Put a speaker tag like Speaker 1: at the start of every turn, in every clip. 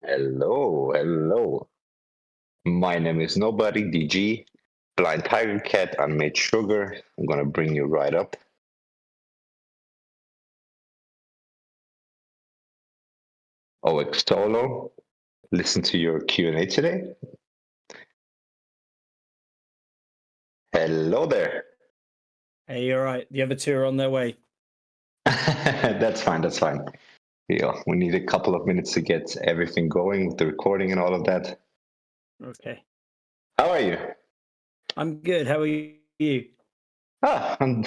Speaker 1: Hello, hello. My name is Nobody DG, Blind Tiger Cat, Unmade Sugar. I'm gonna bring you right up. OX Solo, listen to your Q&A today. Hello there.
Speaker 2: Hey, you're right. The other two are on their way.
Speaker 1: That's fine. Yeah, we need a couple of minutes to get everything going with the recording and all of that.
Speaker 2: Okay.
Speaker 1: How are you?
Speaker 2: I'm good. How are you?
Speaker 1: I'm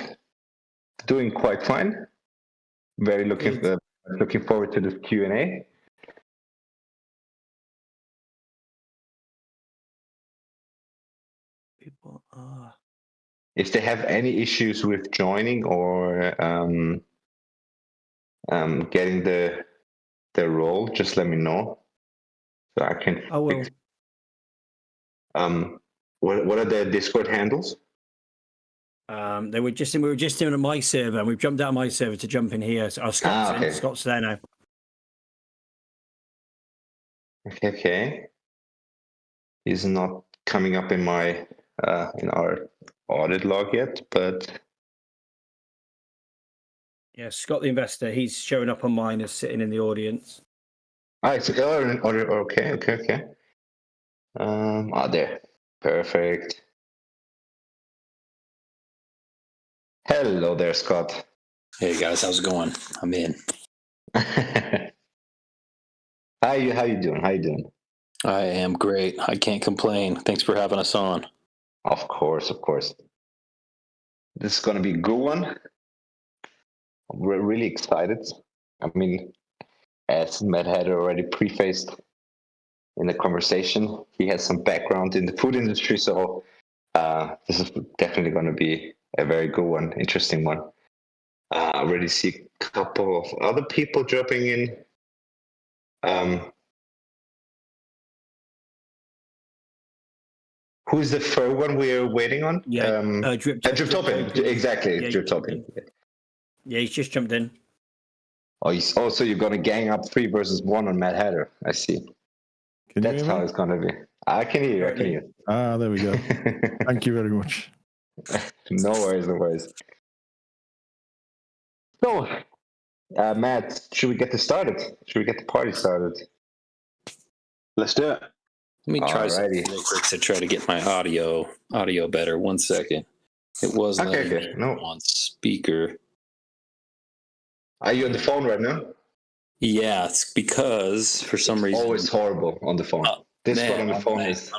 Speaker 1: doing quite fine. Very looking forward to this Q&A.
Speaker 2: People are.
Speaker 1: If they have any issues with joining or getting the role, just let me know so I can.
Speaker 2: I will.
Speaker 1: What are the Discord handles?
Speaker 2: We were just in my server, and we've jumped out of my server to jump in here. So Scott's there now.
Speaker 1: Okay. He's not coming up in my in our audit log yet, but
Speaker 2: yeah, Scott the investor. He's showing up on mine as sitting in the audience.
Speaker 1: Okay. There. Perfect. Hello there, Scott.
Speaker 3: Hey guys, how's it going? I'm in.
Speaker 1: How you doing?
Speaker 3: I am great. I can't complain. Thanks for having us on.
Speaker 1: Of course. This is going to be a good one. We're really excited. I mean, as Matt had already prefaced in the conversation, he has some background in the food industry, so this is definitely going to be a very good one, interesting one. I already see a couple of other people dropping in. Who's the third one we're waiting on? Driptopian. Exactly, yeah, Driptopian.
Speaker 2: Yeah, he's just jumped in.
Speaker 1: Oh, so you're going to gang up 3 versus 1 on Mad Hatter. I see. That's how it's going to be. I can hear you.
Speaker 4: Ah, there we go. Thank you very much.
Speaker 1: No worries. So, Matt, should we get this started? Should we get the party started?
Speaker 3: Let's do it. Let me try something real quick to try to get my audio better. 1 second. It was letting me on speaker.
Speaker 1: Are you on the phone right now?
Speaker 3: Yeah, it's because for some reason
Speaker 1: always horrible on the phone.
Speaker 3: On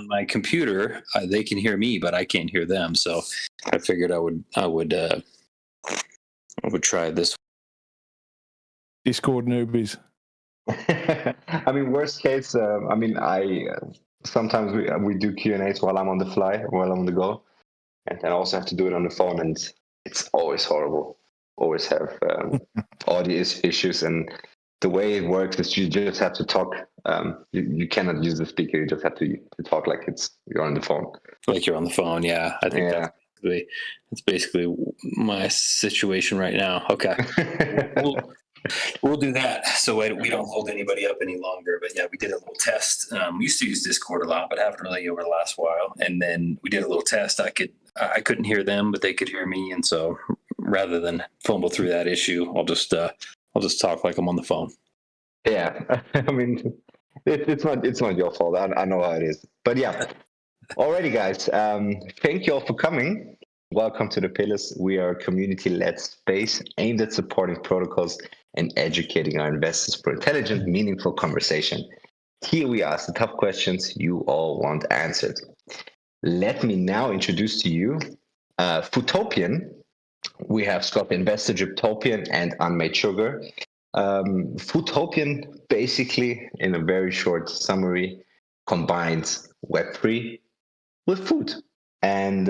Speaker 3: my computer, they can hear me, but I can't hear them. So I figured I would try this.
Speaker 4: Discord newbies.
Speaker 1: I mean, worst case. Sometimes we do Q&As while I'm on the fly, while I'm on the go, and I also have to do it on the phone, and it's always horrible. Always have audio issues, and the way it works is you just have to talk. You cannot use the speaker. You just have to talk like you're on the phone.
Speaker 3: Like you're on the phone, yeah. I think that's basically my situation right now. Okay. We'll do that so we don't hold anybody up any longer. But yeah, we did a little test. We used to use Discord a lot, but haven't really over the last while. And then we did a little test. I couldn't hear them, but they could hear me. And so rather than fumble through that issue, I'll just talk like I'm on the phone.
Speaker 1: Yeah, I mean, it's not your fault. I know how it is. But yeah, alrighty, guys. Thank you all for coming. Welcome to ThePillars. We are a community-led space aimed at supporting protocols and educating our investors for intelligent, meaningful conversation. Here we ask the tough questions you all want answered. Let me now introduce to you Foodtopian. We have Scott the Investor, Driptopian, and Unmade Sugar. Foodtopian, basically, in a very short summary, combines Web3 with food. And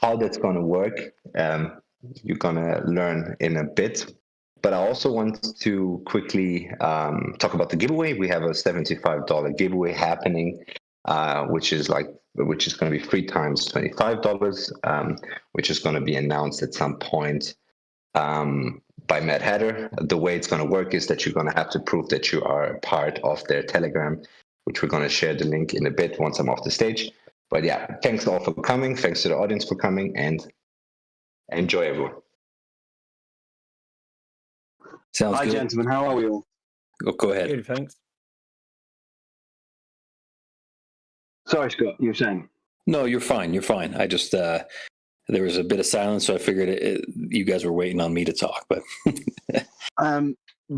Speaker 1: how that's going to work, you're going to learn in a bit. But I also want to quickly talk about the giveaway. We have a $75 giveaway happening, which is going to be 3 times $25, which is going to be announced at some point by Mad Hatter. The way it's going to work is that you're going to have to prove that you are a part of their Telegram, which we're going to share the link in a bit once I'm off the stage. But yeah, thanks all for coming. Thanks to the audience for coming, and enjoy, everyone.
Speaker 3: Sounds
Speaker 5: Hi,
Speaker 3: good.
Speaker 5: gentlemen. How are we all?
Speaker 3: Go ahead.
Speaker 2: Good, thanks.
Speaker 5: Sorry, Scott, you were saying?
Speaker 3: No, you're fine. You're fine. I just there was a bit of silence, so I figured you guys were waiting on me to talk. But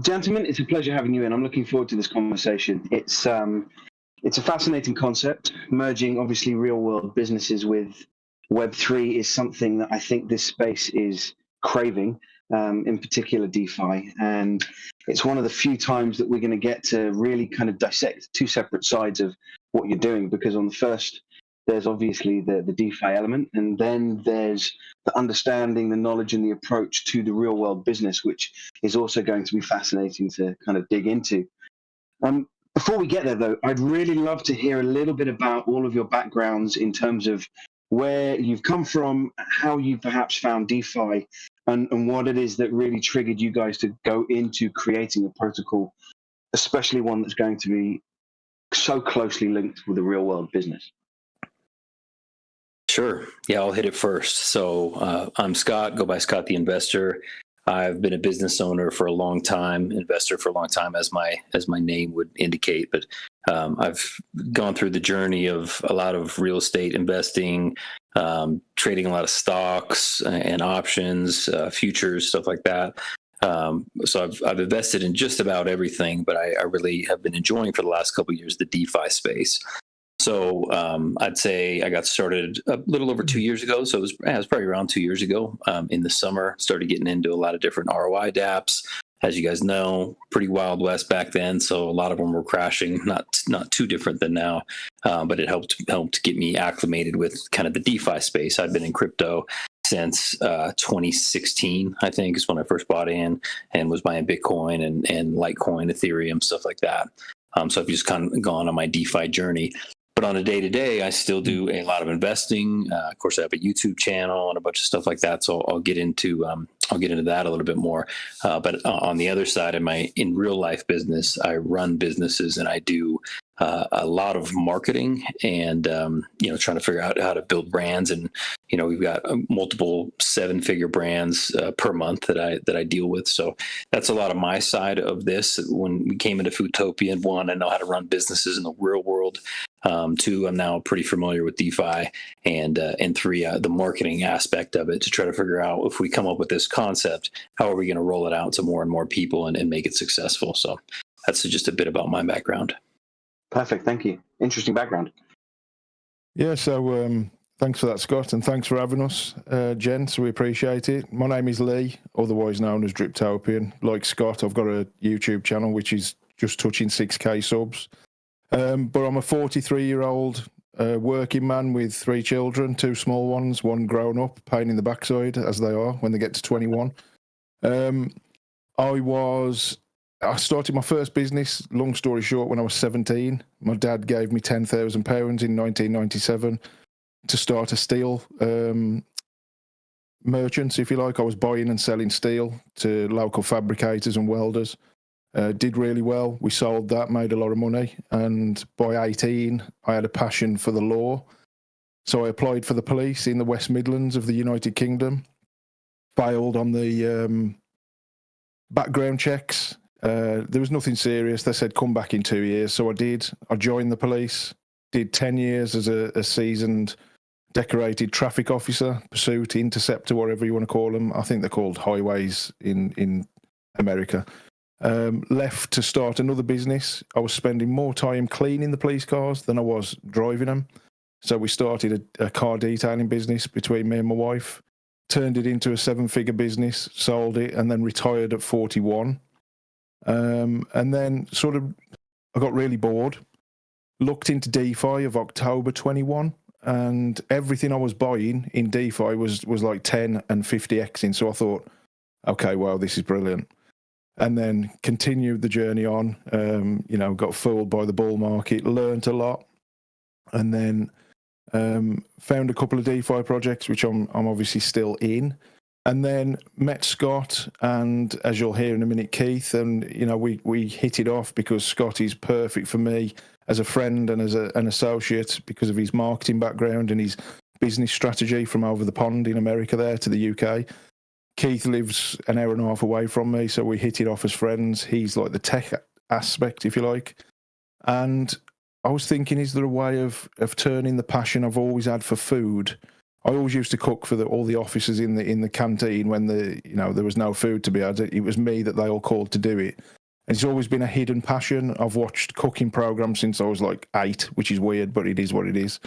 Speaker 5: Gentlemen, it's a pleasure having you in. I'm looking forward to this conversation. It's a fascinating concept. Merging, obviously, real-world businesses with Web3 is something that I think this space is craving, in particular DeFi. And it's one of the few times that we're going to get to really kind of dissect two separate sides of what you're doing, because on the first, there's obviously the DeFi element, and then there's the understanding, the knowledge, and the approach to the real-world business, which is also going to be fascinating to kind of dig into. Before we get there, though, I'd really love to hear a little bit about all of your backgrounds in terms of where you've come from, how you perhaps found DeFi, and what it is that really triggered you guys to go into creating a protocol, especially one that's going to be so closely linked with the real-world business.
Speaker 3: Sure. Yeah, I'll hit it first. So I'm Scott, go by Scott the Investor. I've been a business owner for a long time, investor for a long time, as my name would indicate. But I've gone through the journey of a lot of real estate investing, trading a lot of stocks and options, futures, stuff like that. So I've invested in just about everything, but I really have been enjoying for the last couple of years the DeFi space. So I'd say I got started a little over 2 years ago. So it was probably around 2 years ago in the summer. Started getting into a lot of different ROI dApps. As you guys know, pretty Wild West back then. So a lot of them were crashing, not too different than now. But it helped get me acclimated with kind of the DeFi space. I've been in crypto since 2016, I think, is when I first bought in and was buying Bitcoin and Litecoin, Ethereum, stuff like that. So I've just kind of gone on my DeFi journey. But on a day-to-day, I still do a lot of investing. Of course, I have a YouTube channel and a bunch of stuff like that. So I'll get into that a little bit more. But on the other side, in real life business, I run businesses and I do a lot of marketing and trying to figure out how to build brands. And we've got multiple 7-figure brands per month that I deal with. So that's a lot of my side of this. When we came into Foodtopian, 1, I know how to run businesses in the real world. 2, I'm now pretty familiar with DeFi, and 3, the marketing aspect of it to try to figure out if we come up with this concept, how are we going to roll it out to more and more people and make it successful. So that's just a bit about my background.
Speaker 5: Perfect. Thank you. Interesting background.
Speaker 4: Yeah, so thanks for that, Scott, and thanks for having us, gents. We appreciate it. My name is Lee, otherwise known as Driptopian. Like Scott, I've got a YouTube channel which is just touching 6K subs. But I'm a 43-year-old working man with 3 children, 2 small ones, 1 grown up, pain in the backside, as they are when they get to 21. I started my first business, long story short, when I was 17. My dad gave me £10,000 in 1997 to start a steel merchant, if you like. I was buying and selling steel to local fabricators and welders. Did really well. We sold that, made a lot of money. And by 18, I had a passion for the law. So I applied for the police in the West Midlands of the United Kingdom. Failed on the background checks. There was nothing serious. They said, come back in 2 years. So I did. I joined the police, did 10 years as a seasoned, decorated traffic officer, pursuit, interceptor, whatever you want to call them. I think they're called highways in America. Left to start another business. I was spending more time cleaning the police cars than I was driving them. So we started a car detailing business between me and my wife, turned it into a 7-figure business, sold it, and then retired at 41. And then sort of I got really bored, looked into DeFi of October 21, and everything I was buying in DeFi was like 10 and 50xing. So I thought, okay, well, this is brilliant. And then continued the journey on, got fooled by the bull market, learned a lot, and then found a couple of DeFi projects, which I'm obviously still in. And then met Scott, and as you'll hear in a minute, Keith, and we hit it off because Scott is perfect for me as a friend and as an associate because of his marketing background and his business strategy from over the pond in America there to the UK. Keith lives an hour and a half away from me, so we hit it off as friends. He's like the tech aspect, if you like. And I was thinking, is there a way of turning the passion I've always had for food? I always used to cook for all the officers in the canteen when there was no food to be had. It was me that they all called to do it. It's always been a hidden passion. I've watched cooking programs since I was like 8, which is weird, but it is what it is.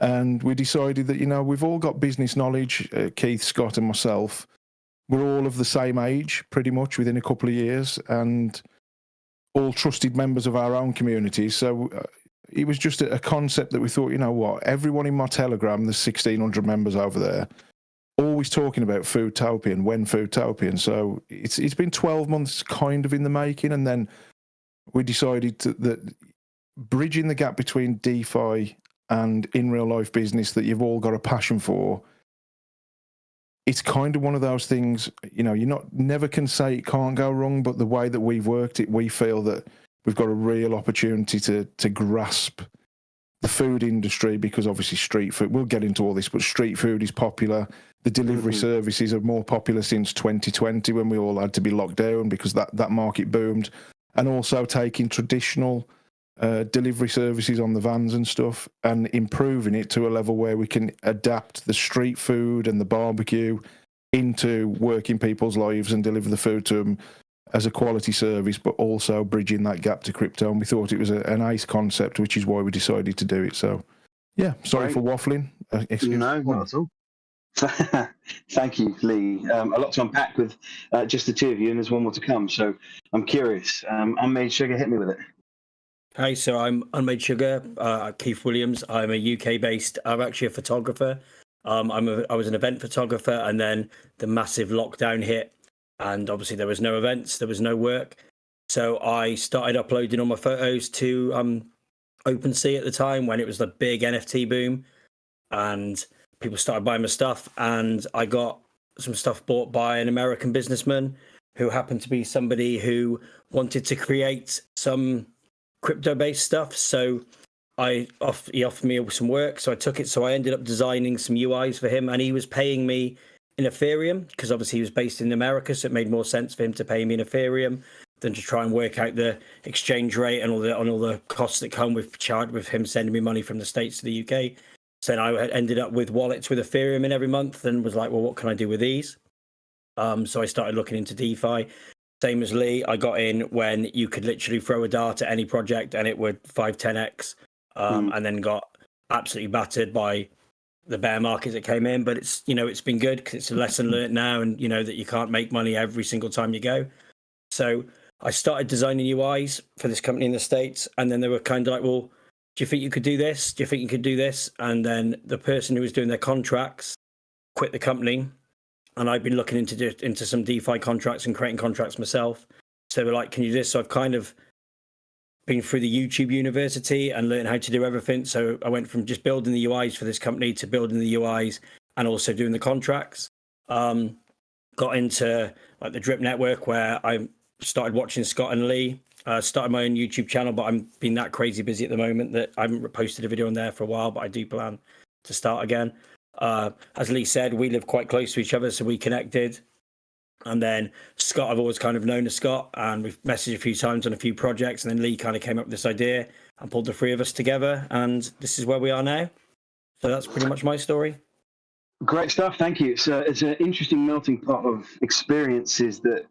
Speaker 4: And we decided that, we've all got business knowledge, Keith, Scott and myself. We're all of the same age, pretty much, within a couple of years, and all trusted members of our own communities. So it was just a concept that we thought, you know what, everyone in my Telegram, there's 1,600 members over there, always talking about Foodtopian, when Foodtopian. So it's been 12 months kind of in the making, and then we decided that bridging the gap between DeFi and in real life business that you've all got a passion for, it's kind of one of those things, you're never can say it can't go wrong, but the way that we've worked it, we feel that we've got a real opportunity to grasp the food industry, because obviously street food, we'll get into all this, but street food is popular. The delivery services are more popular since 2020 when we all had to be locked down because that market boomed. And also taking traditional delivery services on the vans and stuff and improving it to a level where we can adapt the street food and the barbecue into working people's lives and deliver the food to them as a quality service, but also bridging that gap to crypto. And we thought it was a nice concept, which is why we decided to do it. So, yeah, sorry for waffling.
Speaker 5: No, not at all. Thank you, Lee. A lot to unpack with just the two of you, and there's one more to come. So I'm curious. Unmade Sugar, hit me with it.
Speaker 2: Hi, so I'm Unmade Sugar, Keith Williams. I'm a UK-based, I'm actually a photographer. I was an event photographer, and then the massive lockdown hit, and obviously there was no events, there was no work. So I started uploading all my photos to OpenSea at the time when it was the big NFT boom, and people started buying my stuff, and I got some stuff bought by an American businessman who happened to be somebody who wanted to create some crypto-based stuff. So he offered me some work, so I took it. So I ended up designing some UIs for him, and he was paying me in Ethereum because obviously he was based in America, so it made more sense for him to pay me in Ethereum than to try and work out the exchange rate and all the costs that come with him sending me money from the States to the UK. So then I ended up with wallets with Ethereum in every month, and was like, well, what can I do with these? So I started looking into DeFi. Same as Lee, I got in when you could literally throw a dart at any project and it would 5-10x, and then got absolutely battered by the bear market that came in. But it's been good because it's a lesson learned now, and that you can't make money every single time you go. So I started designing UIs for this company in the States, and then they were kind of like, well, do you think you could do this? Do you think you could do this? And then the person who was doing their contracts quit the company. And I've been looking into some DeFi contracts and creating contracts myself. So they were like, can you do this? So I've kind of been through the YouTube university and learned how to do everything. So I went from just building the UIs for this company to building the UIs and also doing the contracts. Got into like the Drip Network, where I started watching Scott and Lee. Started my own YouTube channel, but I'm been that crazy busy at the moment that I haven't posted a video on there for a while, but I do plan to start again. As Lee said, we live quite close to each other, so we connected. And then Scott, I've always kind of known Scott, and we've messaged a few times on a few projects. And then Lee kind of came up with this idea and pulled the three of us together, and this is where we are now. So that's pretty much my story.
Speaker 5: Great stuff. Thank you. It's an interesting melting pot of experiences that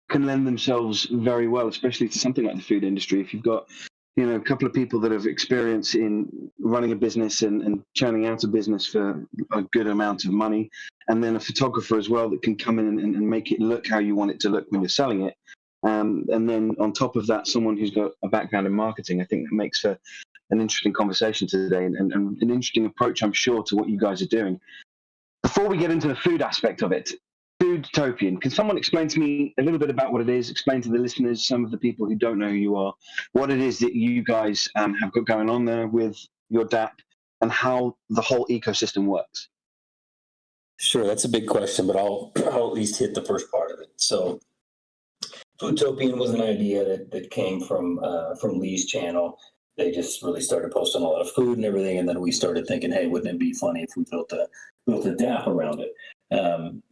Speaker 5: can lend themselves very well, especially to something like the food industry. If you've got a couple of people that have experience in running a business and churning out a business for a good amount of money, and then a photographer as well that can come in and make it look how you want it to look when you're selling it. And then on top of that, someone who's got a background in marketing, I think that makes for an interesting conversation today and an interesting approach, I'm sure, to what you guys are doing. Before we get into the food aspect of it, Foodtopian, can someone explain to me a little bit about what it is? Explain to the listeners, some of the people who don't know who you are, what it is that you guys have got going on there with your DApp and how the whole ecosystem works.
Speaker 3: Sure, that's a big question, but I'll at least hit the first part of it. So, Foodtopian was an idea that came from Lee's channel. They just really started posting a lot of food and everything, and then we started thinking, hey, wouldn't it be funny if we built a DApp around it?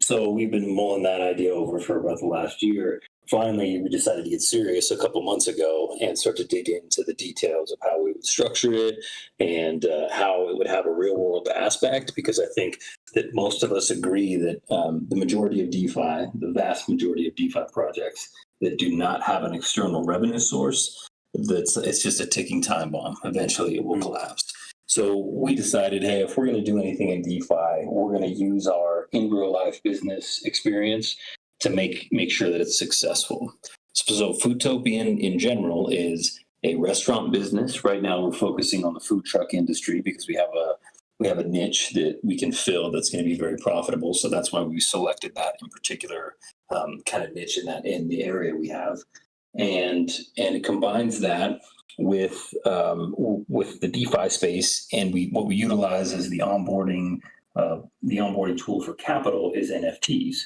Speaker 3: So we've been mulling that idea over for about the last year. Finally, we decided to get serious a couple months ago and start to dig into the details of how we would structure it and how it would have a real world aspect, because I think that most of us agree that the majority of DeFi, the vast majority of DeFi projects that do not have an external revenue source, it's just a ticking time bomb. Eventually it will collapse. So we decided, hey, if we're going to do anything in DeFi, we're going to use our in real life business experience to make sure that it's successful. So Foodtopian in general is a restaurant business. Right now we're focusing on the food truck industry because we have a niche that we can fill that's going to be very profitable. So that's why we selected that in particular kind of niche in the area we have. And it combines that with the DeFi space, and what we utilize as the onboarding tool for capital is NFTs.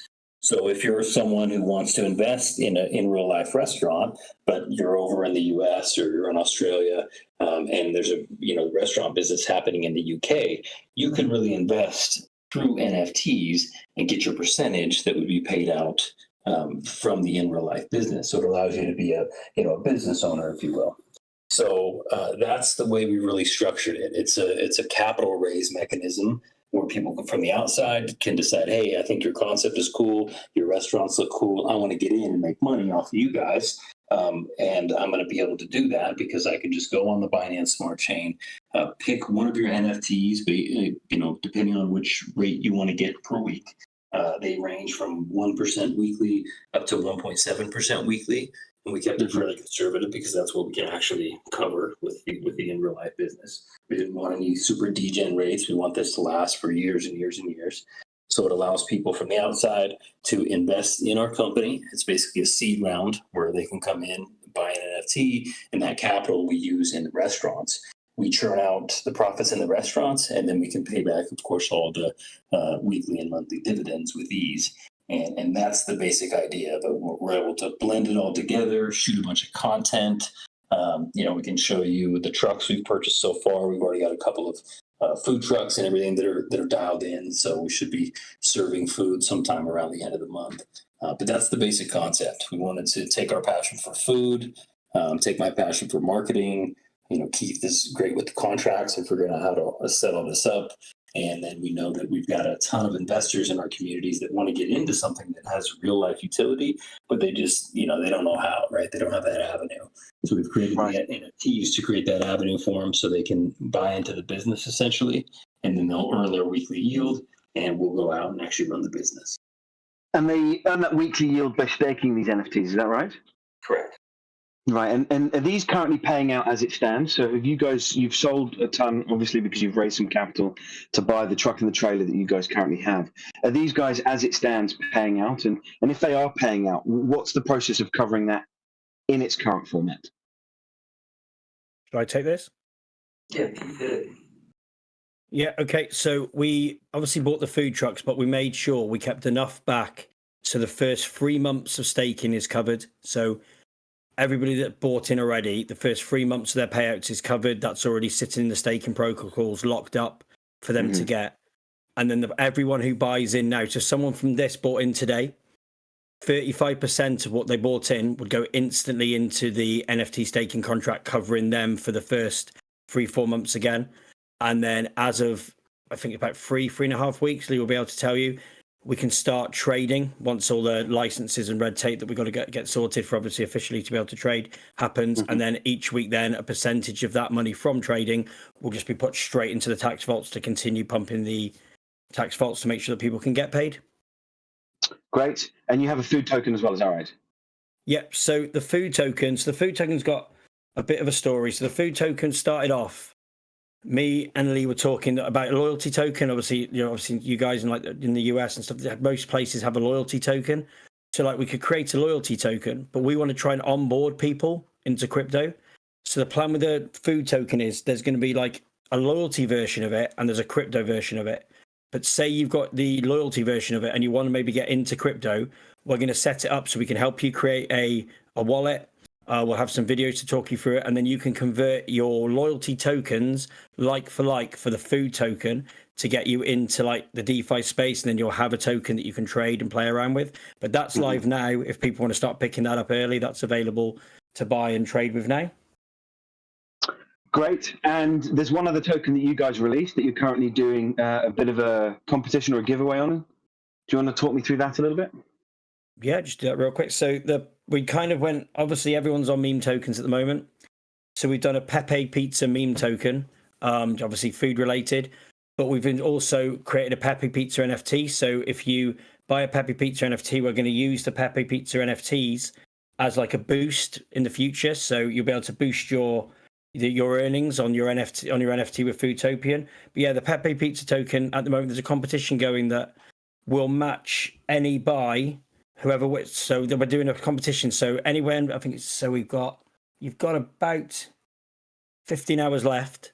Speaker 3: So if you're someone who wants to invest in real life restaurant, but you're over in the US or you're in Australia, and there's a restaurant business happening in the UK, you could really invest through NFTs and get your percentage that would be paid out from the in real life business. So it allows you to be a business owner, if you will. So that's the way we really structured it. It's a capital raise mechanism where people from the outside can decide, hey, I think your concept is cool, your restaurants look cool, I want to get in and make money off of you guys. And I'm going to be able to do that because I can just go on the Binance Smart Chain, pick one of your NFTs, depending on which rate you want to get per week. They range from 1% weekly up to 1.7% weekly. And we kept it fairly conservative because that's what we can actually cover with the in real life business. We didn't want any super degen rates. We want this to last for years and years and years. So it allows people from the outside to invest in our company. It's basically a seed round where they can come in, buy an NFT, and that capital we use in the restaurants. We churn out the profits in the restaurants, and then we can pay back, of course, all the weekly and monthly dividends with ease. And that's the basic idea. But we're able to blend it all together, shoot a bunch of content. We can show you the trucks we've purchased so far. We've already got a couple of food trucks and everything that are dialed in. So we should be serving food sometime around the end of the month. But that's the basic concept. We wanted to take our passion for food, take my passion for marketing. Keith is great with the contracts and figuring out how to set all this up. And then we know that we've got a ton of investors in our communities that want to get into something that has real life utility, but they just, they don't know how, right? They don't have that avenue. So we've created the NFTs to create that avenue for them so they can buy into the business essentially, and then they'll earn their weekly yield and we'll go out and actually run the business.
Speaker 5: And they earn that weekly yield by staking these NFTs, is that right?
Speaker 3: Correct.
Speaker 5: Right, and are these currently paying out as it stands? So have you've sold a ton, obviously, because you've raised some capital to buy the truck and the trailer that you guys currently have. Are these guys, as it stands, paying out? And if they are paying out, what's the process of covering that in its current format?
Speaker 2: Should I take this?
Speaker 3: Yeah.
Speaker 2: Yeah, okay. So we obviously bought the food trucks, but we made sure we kept enough back so the first 3 months of staking is covered. So everybody that bought in already, the first 3 months of their payouts is covered. That's already sitting in the staking protocols locked up for them to get. And then everyone who buys in now, so someone from this bought in today, 35% of what they bought in would go instantly into the NFT staking contract, covering them for the first 3-4 months again. And then as of, I think about 3.5 weeks, Lee will be able to tell you, we can start trading once all the licenses and red tape that we've got to get sorted for obviously officially to be able to trade happens. And then each week then a percentage of that money from trading will just be put straight into the tax vaults to continue pumping the tax vaults to make sure that people can get paid.
Speaker 5: Great. And you have a food token as well, is that right?
Speaker 2: Yep. So the food tokens got a bit of a story. So the food token started off, me and Lee were talking about a loyalty token. Obviously you guys in the US and stuff, most places have a loyalty token. So we could create a loyalty token, but we want to try and onboard people into crypto. So the plan with the food token is there's going to be a loyalty version of it and there's a crypto version of it. But say you've got the loyalty version of it and you want to maybe get into crypto, we're going to set it up so we can help you create a wallet. We'll have some videos to talk you through it, and then you can convert your loyalty tokens like for the food token to get you into like the DeFi space, and then you'll have a token that you can trade and play around with. But that's live now. If people want to start picking that up early, that's available to buy and trade with now.
Speaker 5: Great. And there's one other token that you guys released that you're currently doing a bit of a competition or a giveaway on. Do you want to talk me through that a little bit?
Speaker 2: Yeah, just do that real quick. So we kind of went, obviously everyone's on meme tokens at the moment. So we've done a Pepe Pizza meme token, obviously food related, but we've also created a Pepe Pizza NFT. So if you buy a Pepe Pizza NFT, we're going to use the Pepe Pizza NFTs as like a boost in the future. So you'll be able to boost your earnings on your NFT with Foodtopian. But yeah, the Pepe Pizza token at the moment, there's a competition going that will match any buy. Whoever, so we're doing a competition. So anywhere, I think it's, so you've got about 15 hours left,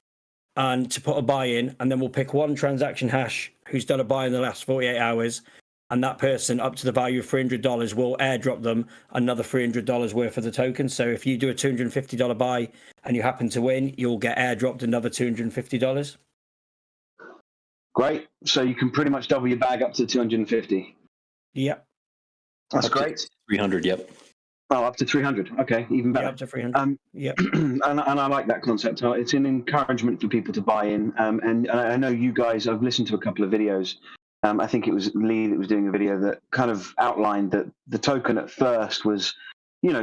Speaker 2: and to put a buy in, and then we'll pick one transaction hash who's done a buy in the last 48 hours, and that person up to the value of $300 will airdrop them another $300 worth of the token. So if you do a $250 buy and you happen to win, you'll get airdropped another $250.
Speaker 5: Great. So you can pretty much double your bag up to 250.
Speaker 2: Yep.
Speaker 5: That's
Speaker 3: up
Speaker 5: great.
Speaker 3: 300. Yep.
Speaker 5: Oh, up to 300. Okay, even better.
Speaker 2: Yeah, up to 300.
Speaker 5: Yep. and I like that concept. It's an encouragement for people to buy in. And I know you guys, I've listened to a couple of videos. I think it was Lee that was doing a video that kind of outlined that the token at first was,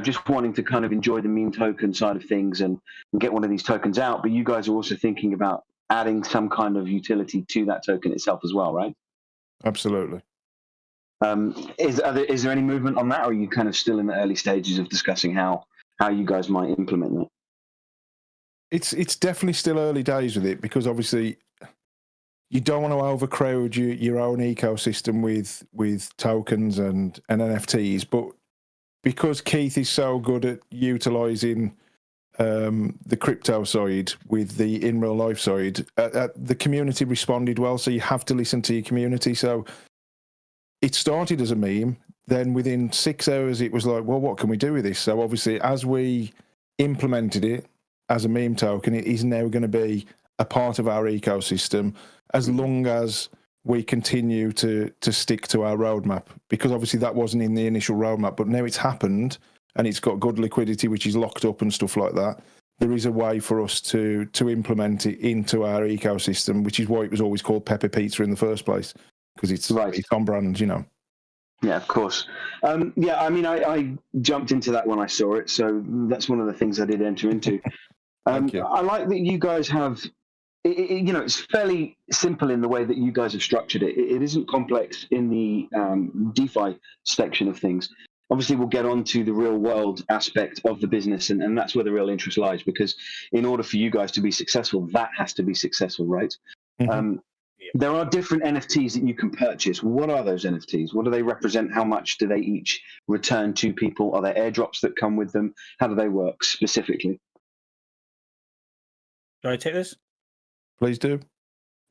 Speaker 5: just wanting to kind of enjoy the meme token side of things and get one of these tokens out. But you guys are also thinking about adding some kind of utility to that token itself as well, right?
Speaker 4: Absolutely.
Speaker 5: Is there any movement on that, or are you kind of still in the early stages of discussing how you guys might implement that?
Speaker 4: It's definitely still early days with it, because obviously you don't want to overcrowd your own ecosystem with tokens and NFTs, but because Keith is so good at utilising the crypto side with the in real life side, the community responded well, so you have to listen to your community. So it started as a meme, then within 6 hours it was like, well, what can we do with this? So obviously as we implemented it as a meme token, it is now going to be a part of our ecosystem as long as we continue to stick to our roadmap, because obviously that wasn't in the initial roadmap, but now it's happened and it's got good liquidity, which is locked up and stuff like that. There is a way for us to implement it into our ecosystem, which is why it was always called Pepe Pizza in the first place, because it's on brand,
Speaker 5: Yeah, of course. Yeah, I mean, I jumped into that when I saw it, so that's one of the things I did enter into. I like that you guys have, it's fairly simple in the way that you guys have structured it. It isn't complex in the DeFi section of things. Obviously, we'll get on to the real world aspect of the business, and that's where the real interest lies, because in order for you guys to be successful, that has to be successful, right? Mm-hmm. There are different NFTs that you can purchase. What are those NFTs? What do they represent? How much do they each return to people? Are there airdrops that come with them? How do they work specifically?
Speaker 2: Do I take this?
Speaker 4: Please do.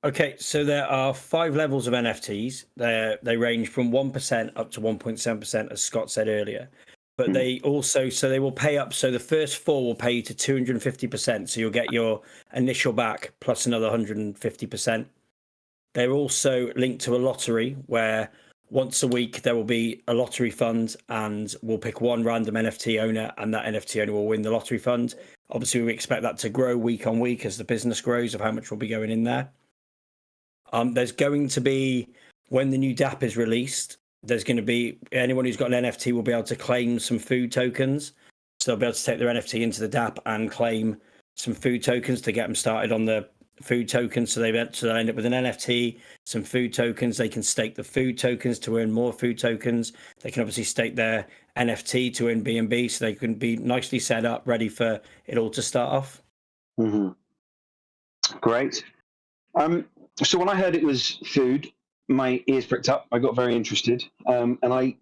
Speaker 2: Okay, so there are 5 levels of NFTs. They range from 1% up to 1.7%, as Scott said earlier. But they also, so they will pay up. So the first 4 will pay you to 250%. So you'll get your initial back plus another 150%. They're also linked to a lottery where once a week there will be a lottery fund, and we'll pick one random NFT owner, and that NFT owner will win the lottery fund. Obviously, we expect that to grow week on week as the business grows of how much will be going in there. There's going to be, when the new DApp is released, there's going to be, anyone who's got an NFT will be able to claim some food tokens. So they'll be able to take their NFT into the DApp and claim some food tokens to get them started on the food tokens. So they'll end up with an NFT, some food tokens. They can stake the food tokens to earn more food tokens. They can obviously stake their NFT to earn BNB, so they can be nicely set up, ready for it all to start off.
Speaker 5: Mm-hmm. Great. So when I heard it was food, my ears pricked up. I got very interested, and I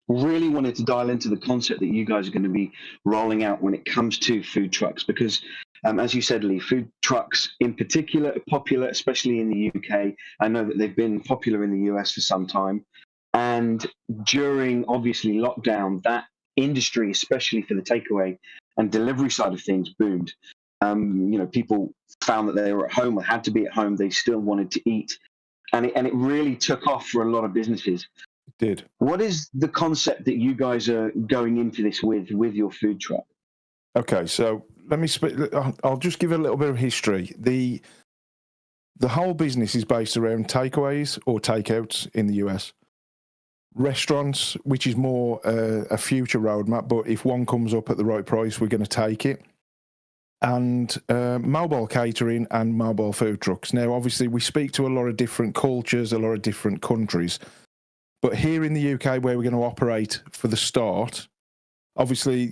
Speaker 5: really wanted to dial into the concept that you guys are going to be rolling out when it comes to food trucks, because As you said, Lee, food trucks in particular are popular, especially in the UK. I know that they've been popular in the US for some time. And during, obviously, lockdown, that industry, especially for the takeaway and delivery side of things, boomed. People found that they were at home or had to be at home. They still wanted to eat. And it really took off for a lot of businesses.
Speaker 4: It did.
Speaker 5: What is the concept that you guys are going into this with your food truck?
Speaker 4: Okay, so let me I'll just give a little bit of history. The whole business is based around takeaways or takeouts in the US. Restaurants, which is more a future roadmap, but if one comes up at the right price, we're going to take it. And mobile catering and mobile food trucks. Now, obviously, we speak to a lot of different cultures, a lot of different countries. But here in the UK, where we're going to operate for the start, obviously,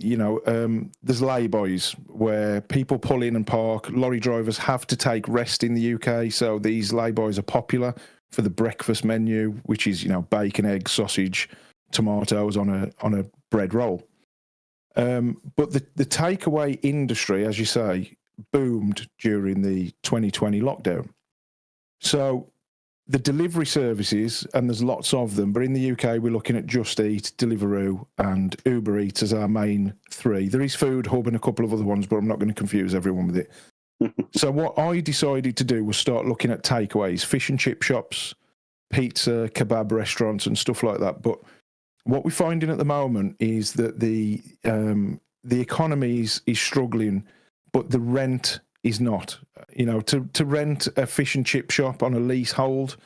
Speaker 4: there's lay-bys where people pull in and park. Lorry drivers have to take rest in the UK, so these lay-bys are popular for the breakfast menu, which is, bacon, egg, sausage, tomatoes on a bread roll. But the takeaway industry, as you say, boomed during the 2020 lockdown. So the delivery services, and there's lots of them, but in the UK, we're looking at Just Eat, Deliveroo, and Uber Eats as our main three. There is Food Hub and a couple of other ones, but I'm not going to confuse everyone with it. So what I decided to do was start looking at takeaways, fish and chip shops, pizza, kebab restaurants, and stuff like that. But what we're finding at the moment is that the economy is struggling, but the rent is not. To rent a fish and chip shop on a leasehold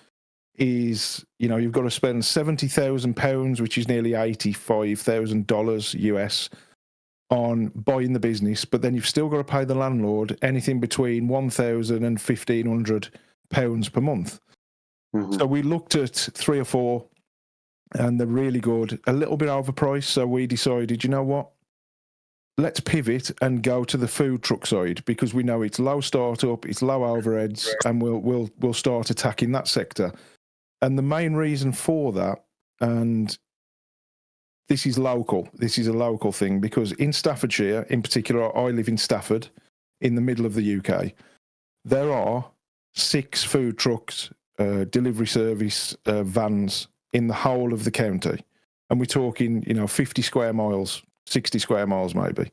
Speaker 4: is, you've got to spend £70,000, which is nearly $85,000 US, on buying the business, but then you've still got to pay the landlord anything between £1,000 and £1,500 per month. Mm-hmm. So we looked at 3 or 4, and they're really good, a little bit overpriced. So we decided, you know what? Let's pivot and go to the food truck side, because we know it's low startup, it's low overheads, and we'll start attacking that sector. And the main reason for that, and this is local, this is a local thing, because in Staffordshire, in particular, I live in Stafford, in the middle of the UK, there are 6 food trucks, delivery service vans in the whole of the county. And we're talking, 50 square miles, 60 square miles maybe.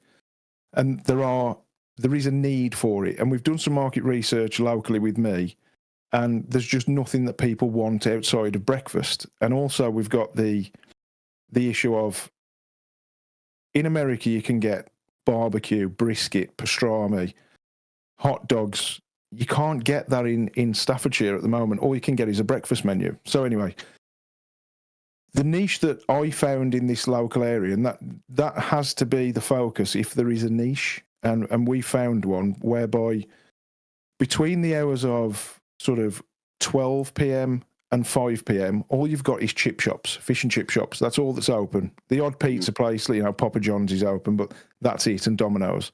Speaker 4: And there is a need for it. And we've done some market research locally with me, and there's just nothing that people want outside of breakfast. And also we've got the issue of, in America, you can get barbecue, brisket, pastrami, hot dogs. You can't get that in Staffordshire at the moment. All you can get is a breakfast menu. So anyway, the niche that I found in this local area, and that has to be the focus if there is a niche, and we found one whereby between the hours of sort of 12 p.m. and 5 p.m, all you've got is chip shops, fish and chip shops. That's all that's open. The odd pizza place, Papa John's is open, but that's it, and Domino's.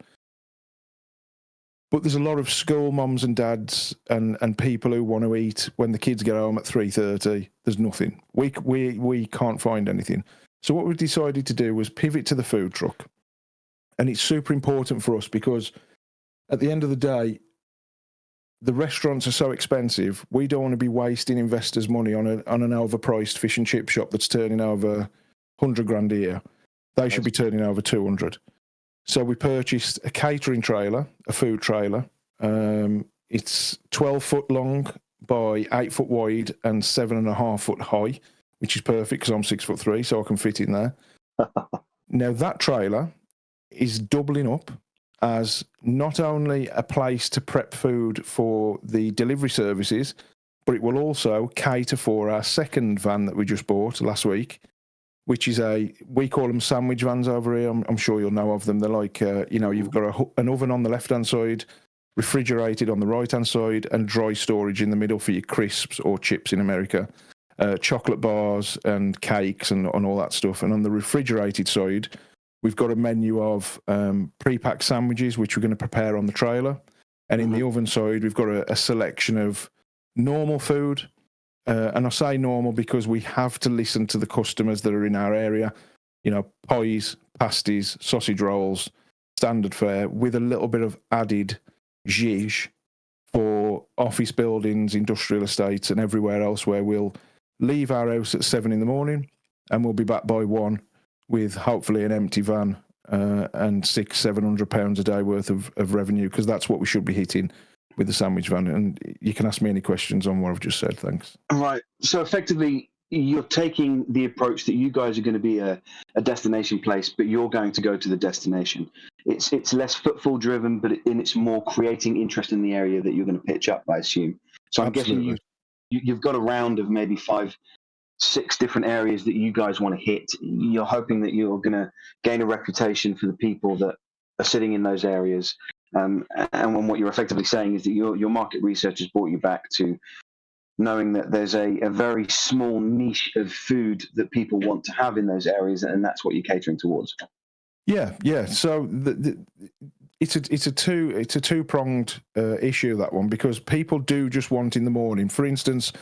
Speaker 4: But there's a lot of school moms and dads and people who want to eat when the kids get home at 3:30. There's nothing. We can't find anything. So what we decided to do was pivot to the food truck. And it's super important for us because at the end of the day, the restaurants are so expensive. We don't want to be wasting investors' money on an overpriced fish and chip shop that's turning over 100 grand a year. They should be turning over 200. So we purchased a catering trailer, a food trailer. It's 12 foot long by 8 foot wide and 7.5 foot high, which is perfect because I'm 6'3", so I can fit in there. Now that trailer is doubling up as not only a place to prep food for the delivery services, but it will also cater for our second van that we just bought last week, which is we call them sandwich vans over here. I'm sure you'll know of them. They're like, you've got an oven on the left-hand side, refrigerated on the right-hand side, and dry storage in the middle for your crisps or chips in America, chocolate bars and cakes and all that stuff. And on the refrigerated side, we've got a menu of pre-packed sandwiches, which we're going to prepare on the trailer. And in the oven side, we've got a selection of normal food. And I say normal because we have to listen to the customers that are in our area. Pies, pasties, sausage rolls, standard fare, with a little bit of added zhizh for office buildings, industrial estates, and everywhere else where we'll leave our house at 7 in the morning and we'll be back by 1 with hopefully an empty van and £600-700 a day worth of revenue, because that's what we should be hitting with the sandwich van. And you can ask me any questions on what I've just said. Thanks.
Speaker 5: Right. So effectively, you're taking the approach that you guys are going to be a destination place, but you're going to go to the destination. It's less footfall driven, but it's more creating interest in the area that you're going to pitch up, I assume. So I'm
Speaker 4: Absolutely.
Speaker 5: guessing you've got a round of maybe 5-6 different areas that you guys want to hit. You're hoping that you're going to gain a reputation for the people that are sitting in those areas. And what you're effectively saying is that your market research has brought you back to knowing that there's a very small niche of food that people want to have in those areas, and that's what you're catering towards.
Speaker 4: Yeah. So it's a two-pronged issue, that one, because people do just want in the morning. For instance,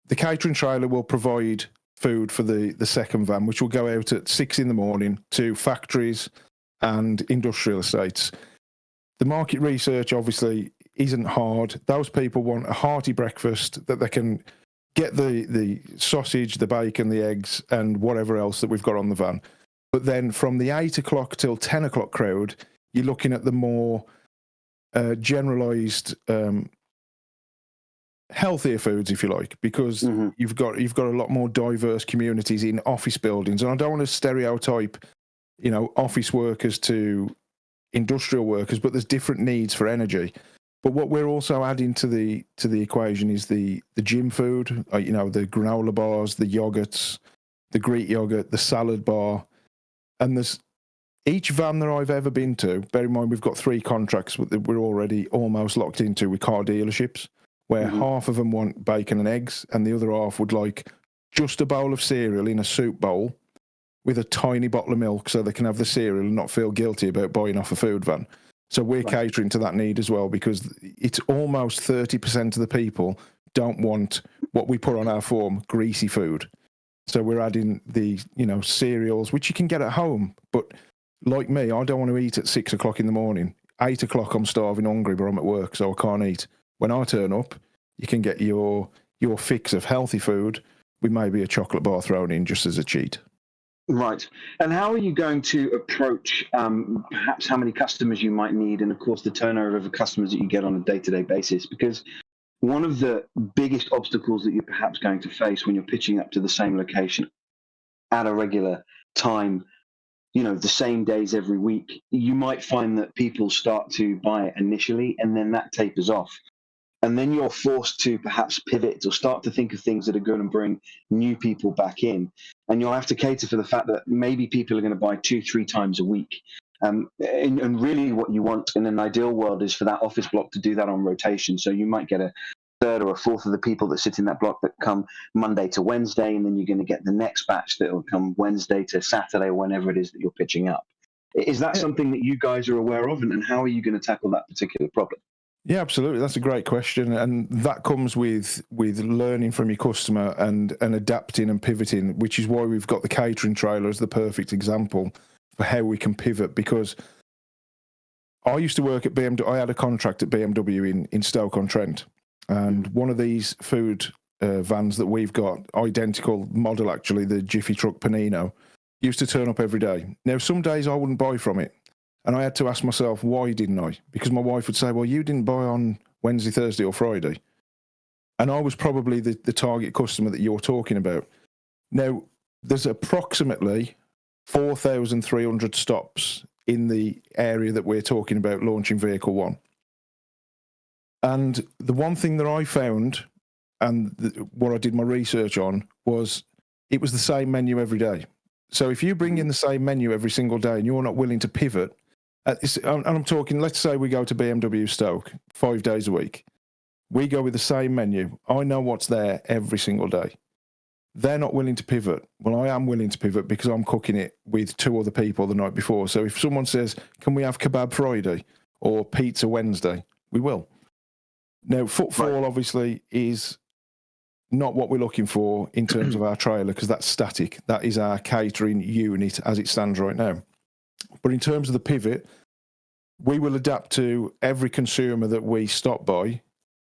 Speaker 4: the catering trailer will provide food for the second van, which will go out at 6 in the morning to factories and industrial estates. The market research obviously isn't hard. Those people want a hearty breakfast that they can get the sausage, the bacon, the eggs, and whatever else that we've got on the van. But then from the 8 o'clock till 10 o'clock crowd, you're looking at the more generalised, healthier foods, if you like, because you've got a lot more diverse communities in office buildings. And I don't want to stereotype, office workers to industrial workers, but there's different needs for energy. But what we're also adding to the equation is the gym food, the granola bars, the yogurts, the Greek yogurt, the salad bar. And there's each van that I've ever been to, bear in mind we've got 3 contracts that we're already almost locked into with car dealerships, where half of them want bacon and eggs and the other half would like just a bowl of cereal in a soup bowl with a tiny bottle of milk so they can have the cereal and not feel guilty about buying off a food van. So we're catering to that need as well, because it's almost 30% of the people don't want what we put on our form, greasy food. So we're adding the, cereals, which you can get at home. But like me, I don't want to eat at 6 o'clock in the morning. 8 o'clock, I'm starving, hungry, but I'm at work, so I can't eat. When I turn up, you can get your fix of healthy food with maybe a chocolate bar thrown in just as a cheat.
Speaker 5: Right. And how are you going to approach perhaps how many customers you might need, and of course the turnover of the customers that you get on a day-to-day basis? Because one of the biggest obstacles that you're perhaps going to face when you're pitching up to the same location at a regular time, the same days every week, you might find that people start to buy it initially and then that tapers off. And then you're forced to perhaps pivot or start to think of things that are going to bring new people back in. And you'll have to cater for the fact that maybe people are going to buy 2-3 times a week. And really what you want in an ideal world is for that office block to do that on rotation. So you might get a third or a fourth of the people that sit in that block that come Monday to Wednesday, and then you're going to get the next batch that will come Wednesday to Saturday, or whenever it is that you're pitching up. Is that something that you guys are aware of, and how are you going to tackle that particular problem?
Speaker 4: Yeah, absolutely. That's a great question. And that comes with learning from your customer and adapting and pivoting, which is why we've got the catering trailer as the perfect example for how we can pivot. Because I used to work at BMW. I had a contract at BMW in Stoke-on-Trent. And one of these food vans that we've got, identical model actually, the Jiffy Truck Panino, used to turn up every day. Now, some days I wouldn't buy from it. And I had to ask myself, why didn't I? Because my wife would say, well, you didn't buy on Wednesday, Thursday or Friday. And I was probably the target customer that you're talking about. Now, there's approximately 4,300 stops in the area that we're talking about launching Vehicle 1. And the one thing that I found, and what I did my research on, was it was the same menu every day. So if you bring in the same menu every single day and you're not willing to pivot, and I'm talking, let's say we go to BMW Stoke 5 days a week. We go with the same menu. I know what's there every single day. They're not willing to pivot. Well, I am willing to pivot because I'm cooking it with 2 other people the night before. So if someone says, can we have kebab Friday or pizza Wednesday? We will. Now, footfall obviously is not what we're looking for in terms of our trailer, because that's static. That is our catering unit as it stands right now. But in terms of the pivot, we will adapt to every consumer that we stop by,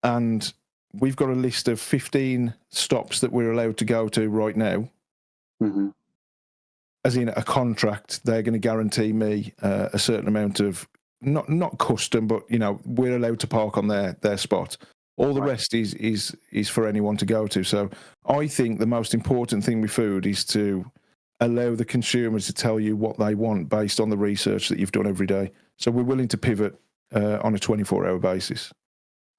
Speaker 4: and we've got a list of 15 stops that we're allowed to go to right now.
Speaker 5: Mm-hmm.
Speaker 4: As in a contract, they're going to guarantee me a certain amount of, not custom, but, you know, we're allowed to park on their spot. All the rest is for anyone to go to. So I think the most important thing with food is to allow the consumer to tell you what they want based on the research that you've done every day. So we're willing to pivot on a 24-hour basis.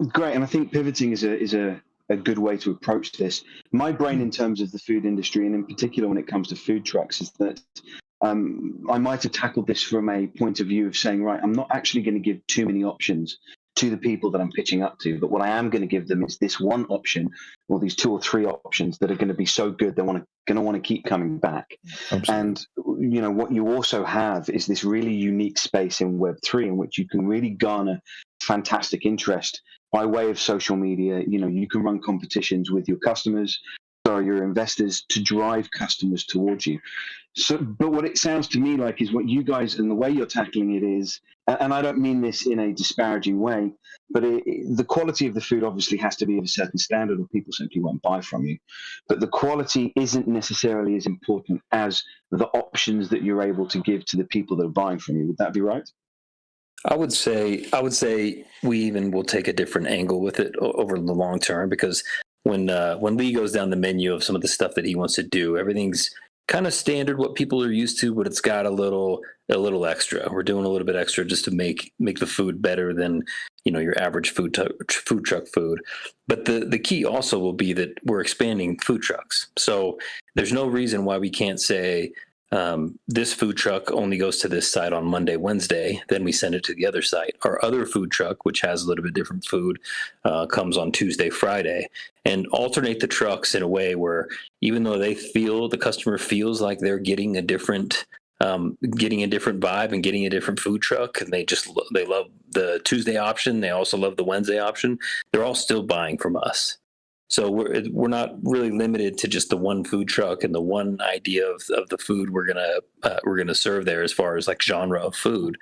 Speaker 5: Great, and I think pivoting is a good way to approach this. My brain, in terms of the food industry, and in particular when it comes to food trucks, is that I might have tackled this from a point of view of saying, right, I'm not actually going to give too many options to the people that I'm pitching up to, but what I am going to give them is this one option, or these 2 or 3 options that are going to be so good they're going to want to keep coming back.
Speaker 4: Absolutely.
Speaker 5: And you know what you also have is this really unique space in Web3 in which you can really garner fantastic interest by way of social media. You know, you can run competitions with your customers or your investors to drive customers towards you. So, but what it sounds to me like is what you guys and the way you're tackling it is, and I don't mean this in a disparaging way, but the quality of the food obviously has to be of a certain standard or people simply won't buy from you. But the quality isn't necessarily as important as the options that you're able to give to the people that are buying from you. Would that be right?
Speaker 3: I would say we even will take a different angle with it over the long term, because when Lee goes down the menu of some of the stuff that he wants to do, everything's kind of standard what people are used to, but it's got a little extra. We're doing a little bit extra just to make the food better than, you know, your average food truck food. But the key also will be that we're expanding food trucks. So there's no reason why we can't say this food truck only goes to this site on Monday, Wednesday, then we send it to the other site. Our other food truck, which has a little bit different food, comes on Tuesday, Friday, and alternate the trucks in a way where even though the customer feels like they're getting a different vibe and getting a different food truck, and they love the Tuesday option, they also love the Wednesday option, they're all still buying from us. So we're not really limited to just the one food truck and the one idea of the food we're gonna serve there as far as like genre of food.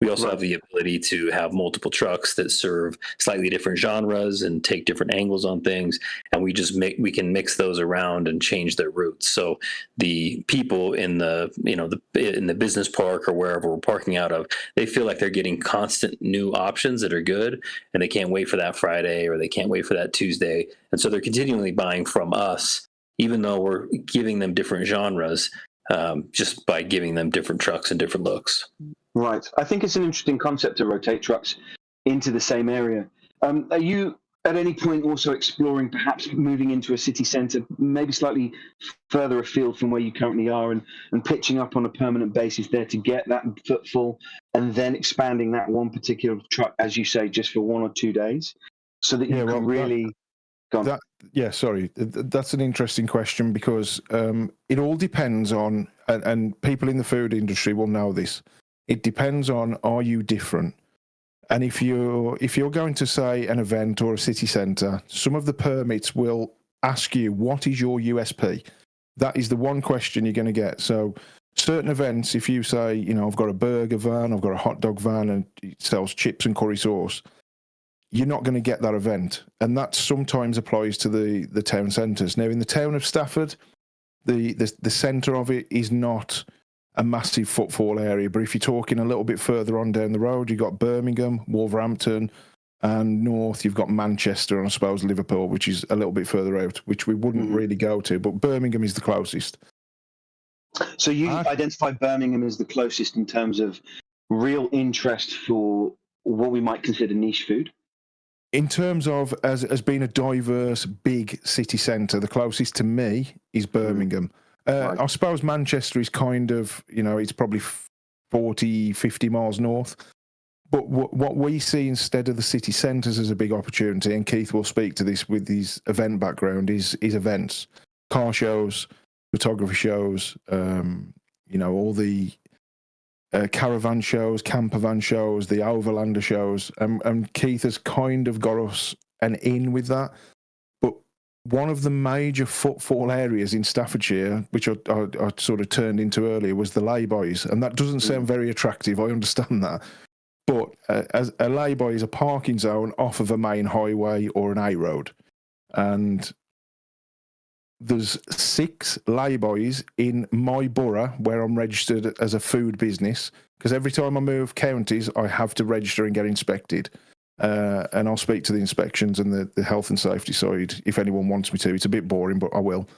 Speaker 3: We also have the ability to have multiple trucks that serve slightly different genres and take different angles on things, and we can mix those around and change their routes. So the people in the business park or wherever we're parking out of, they feel like they're getting constant new options that are good, and they can't wait for that Friday or they can't wait for that Tuesday, and so they're continually buying from us, even though we're giving them different genres, just by giving them different trucks and different looks.
Speaker 5: Right. I think it's an interesting concept to rotate trucks into the same area. Are you at any point also exploring perhaps moving into a city centre, maybe slightly further afield from where you currently are, and pitching up on a permanent basis there to get that footfall, and then expanding that one particular truck, as you say, just for 1 or 2 days, so that you can really...
Speaker 4: Sorry, that's an interesting question, because it all depends on, and people in the food industry will know this, it depends on, are you different? And if you're going to, say, an event or a city centre, some of the permits will ask you, what is your USP? That is the one question you're going to get. So certain events, if you say, you know, I've got a burger van, I've got a hot dog van, and it sells chips and curry sauce, you're not going to get that event. And that sometimes applies to the town centres. Now, in the town of Stafford, the centre of it is not a massive footfall area, but if you're talking a little bit further on down the road, you've got Birmingham, Wolverhampton, and north you've got Manchester, and I suppose Liverpool, which is a little bit further out, which we wouldn't really go to, but Birmingham is the closest.
Speaker 5: So you identify Birmingham as the closest in terms of real interest for what we might consider niche food?
Speaker 4: In terms of as being a diverse, big city centre, the closest to me is Birmingham. I suppose Manchester is kind of, you know, it's probably 40, 50 miles north. But what we see instead of the city centres as a big opportunity, and Keith will speak to this with his event background, is events, car shows, photography shows, you know, all the caravan shows, camper van shows, the overlander shows. And Keith has kind of got us an in with that. One of the major footfall areas in Staffordshire, which I sort of turned into earlier, was the lay-bys. And that doesn't sound very attractive, I understand that. But as a lay-by is a parking zone off of a main highway or an A road. And there's 6 lay-bys in my borough where I'm registered as a food business, because every time I move counties, I have to register and get inspected. And I'll speak to the inspections and the health and safety side if anyone wants me to. It's a bit boring, but I will.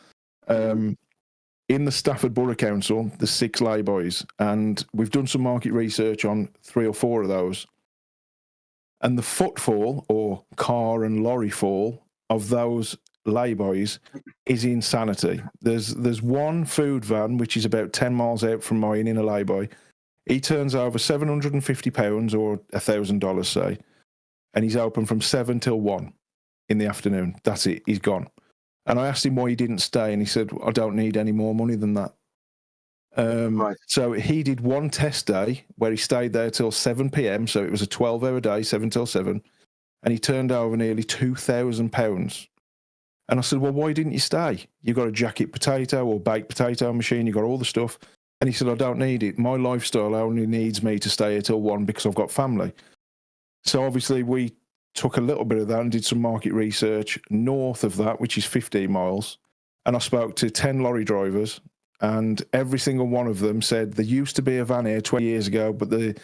Speaker 4: In the Stafford Borough Council, there's 6 lay-bys, and we've done some market research on 3 or 4 of those. And the footfall, or car and lorry fall, of those lay-bys is insanity. There's one food van, which is about 10 miles out from mine in a lay-by. He turns over £750 or $1,000, say, and he's open from 7 till 1 in the afternoon. That's it. He's gone. And I asked him why he didn't stay, and he said, I don't need any more money than that. Right. So he did one test day where he stayed there till 7 p.m. So it was a 12-hour day, 7 till 7. And he turned over nearly £2,000. And I said, well, why didn't you stay? You've got a jacket potato or baked potato machine. You've got all the stuff. And he said, I don't need it. My lifestyle only needs me to stay here till 1 because I've got family. So obviously we took a little bit of that and did some market research north of that, which is 15 miles. And I spoke to 10 lorry drivers, and every single one of them said there used to be a van here 20 years ago, but the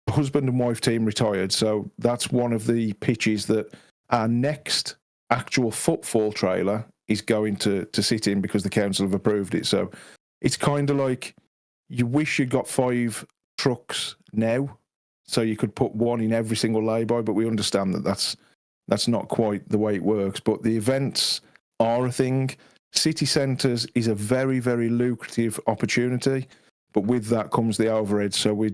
Speaker 4: husband and wife team retired. So that's one of the pitches that our next actual footfall trailer is going to sit in because the council have approved it. So it's kind of like you wish you'd got 5 trucks now, so you could put one in every single lay-by, but we understand that that's not quite the way it works. But the events are a thing. City centres is a very, very lucrative opportunity, but with that comes the overhead. So we're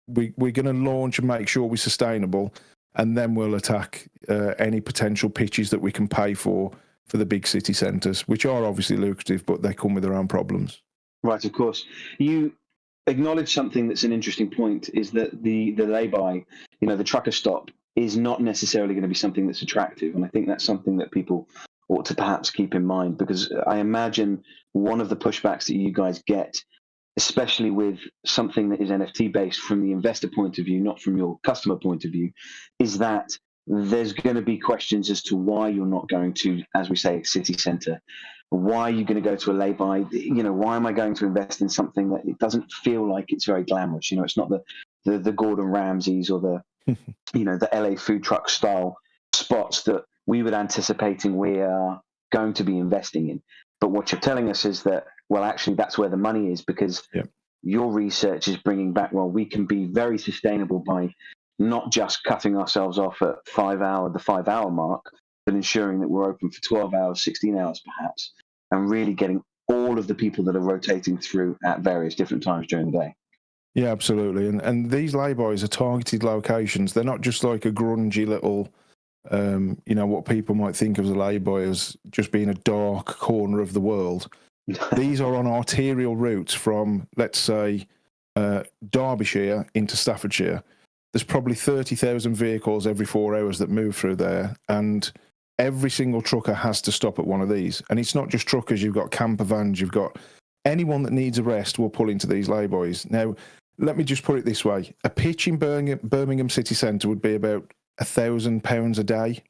Speaker 4: going to launch and make sure we're sustainable, and then we'll attack any potential pitches that we can pay for the big city centres, which are obviously lucrative, but they come with their own problems.
Speaker 5: Right, of course. You acknowledge something that's an interesting point, is that the lay-by, the trucker stop, is not necessarily going to be something that's attractive. And I think that's something that people ought to perhaps keep in mind, because I imagine one of the pushbacks that you guys get, especially with something that is NFT based from the investor point of view, not from your customer point of view, is that there's going to be questions as to why you're not going to, as we say, city centre. Why are you going to go to a lay-by? Why am I going to invest in something that it doesn't feel like it's very glamorous? It's not the Gordon Ramsays or the the LA food truck style spots that we would anticipating we are going to be investing in. But what you're telling us is that, well, actually, that's where the money is, because your research is bringing back, well, we can be very sustainable by not just cutting ourselves off at the 5-hour mark, but ensuring that we're open for 12 hours, 16 hours perhaps, and really getting all of the people that are rotating through at various different times during the day.
Speaker 4: Yeah, absolutely. And these lay-bys are targeted locations. They're not just like a grungy little, what people might think of as a lay-by as just being a dark corner of the world. These are on arterial routes from, let's say, Derbyshire into Staffordshire. There's probably 30,000 vehicles every 4 hours that move through there, and every single trucker has to stop at one of these. And it's not just truckers. You've got camper vans. You've got anyone that needs a rest will pull into these lay-bys. Now, let me just put it this way. A pitch in Birmingham city centre would be about £1,000 a day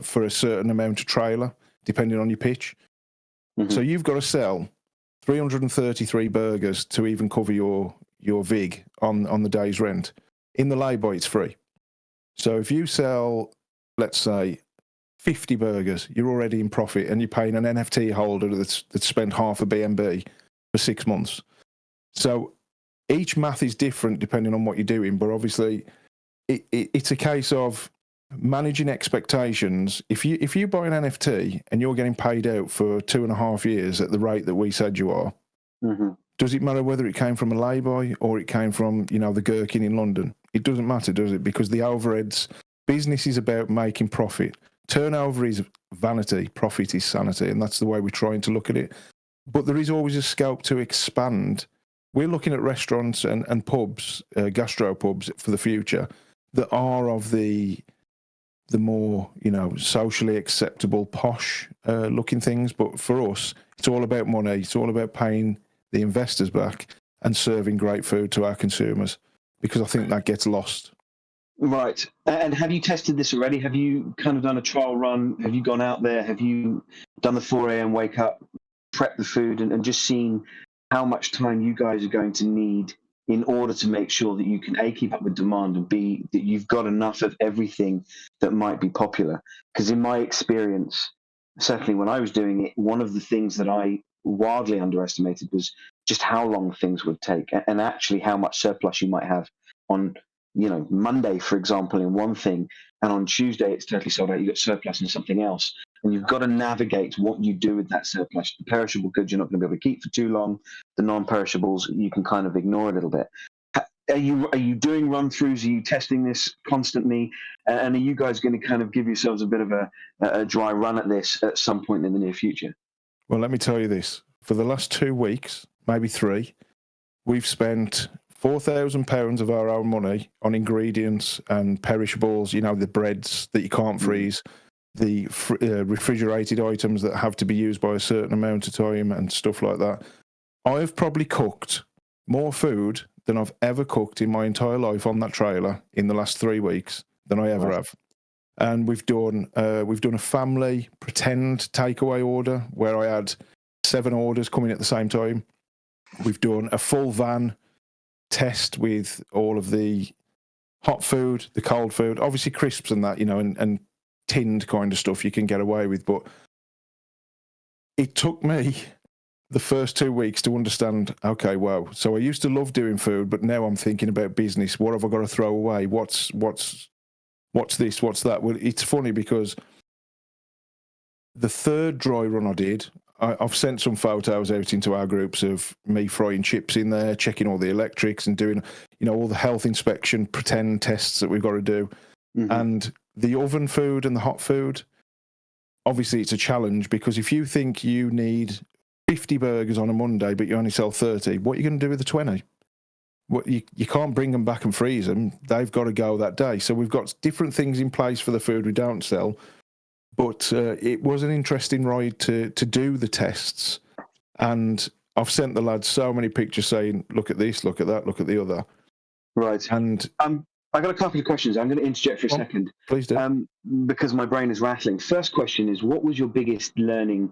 Speaker 4: for a certain amount of trailer, depending on your pitch. Mm-hmm. So you've got to sell 333 burgers to even cover your vig on the day's rent. In the lay-by, it's free. So if you sell, let's say, 50 burgers, you're already in profit, and you're paying an NFT holder that's spent half a BNB for 6 months. So each math is different depending on what you're doing, but obviously it's a case of managing expectations. If you buy an NFT and you're getting paid out for 2.5 years at the rate that we said you are, mm-hmm. Does it matter whether it came from a lay-by or it came from, the Gherkin in London? It doesn't matter, does it? Because the overheads, business is about making profit. Turnover is vanity, profit is sanity, and that's the way we're trying to look at it. But there is always a scope to expand. We're looking at restaurants and pubs, gastropubs for the future that are of the more, socially acceptable, posh looking things. But for us, it's all about money. It's all about paying the investors back and serving great food to our consumers, because I think that gets lost
Speaker 5: Right. And have you tested this already? Have you kind of done a trial run? Have you gone out there? Have you done the 4 a.m. wake up, prep the food, and just seen how much time you guys are going to need in order to make sure that you can A, keep up with demand, and B, that you've got enough of everything that might be popular? Because in my experience, certainly when I was doing it, one of the things that I wildly underestimated was just how long things would take, and actually how much surplus you might have on, Monday, for example, in one thing, and on Tuesday it's totally sold out. You've got surplus in something else, and you've got to navigate what you do with that surplus. The perishable goods you're not going to be able to keep for too long. The non-perishables you can kind of ignore a little bit. Are you doing run-throughs? Are you testing this constantly? And are you guys going to kind of give yourselves a bit of a dry run at this at some point in the near future?
Speaker 4: Well, let me tell you this. For the last 2 weeks, maybe 3, we've spent £4,000 of our own money on ingredients and perishables, the breads that you can't freeze, the refrigerated items that have to be used by a certain amount of time and stuff like that. I've probably cooked more food than I've ever cooked in my entire life on that trailer in the last 3 weeks than I ever have. And we've done a family pretend takeaway order where I had 7 orders coming at the same time. We've done a full van test with all of the hot food, the cold food, obviously crisps and that, and tinned kind of stuff you can get away with. But it took me the first 2 weeks to understand, okay, wow. So I used to love doing food, but now I'm thinking about business. What have I got to throw away? What's this? What's that? Well, it's funny because the third dry run I did, I've sent some photos out into our groups of me frying chips in there, checking all the electrics and doing, all the health inspection pretend tests that we've got to do. Mm-hmm. And the oven food and the hot food, obviously it's a challenge because if you think you need 50 burgers on a Monday, but you only sell 30, what are you going to do with the 20? You can't bring them back and freeze them. They've got to go that day. So we've got different things in place for the food we don't sell. But it was an interesting ride to do the tests. And I've sent the lads so many pictures saying, look at this, look at that, look at the other.
Speaker 5: Right.
Speaker 4: And
Speaker 5: I got a couple of questions. I'm going to interject for a second.
Speaker 4: Please do.
Speaker 5: Because my brain is rattling. First question is, what was your biggest learning?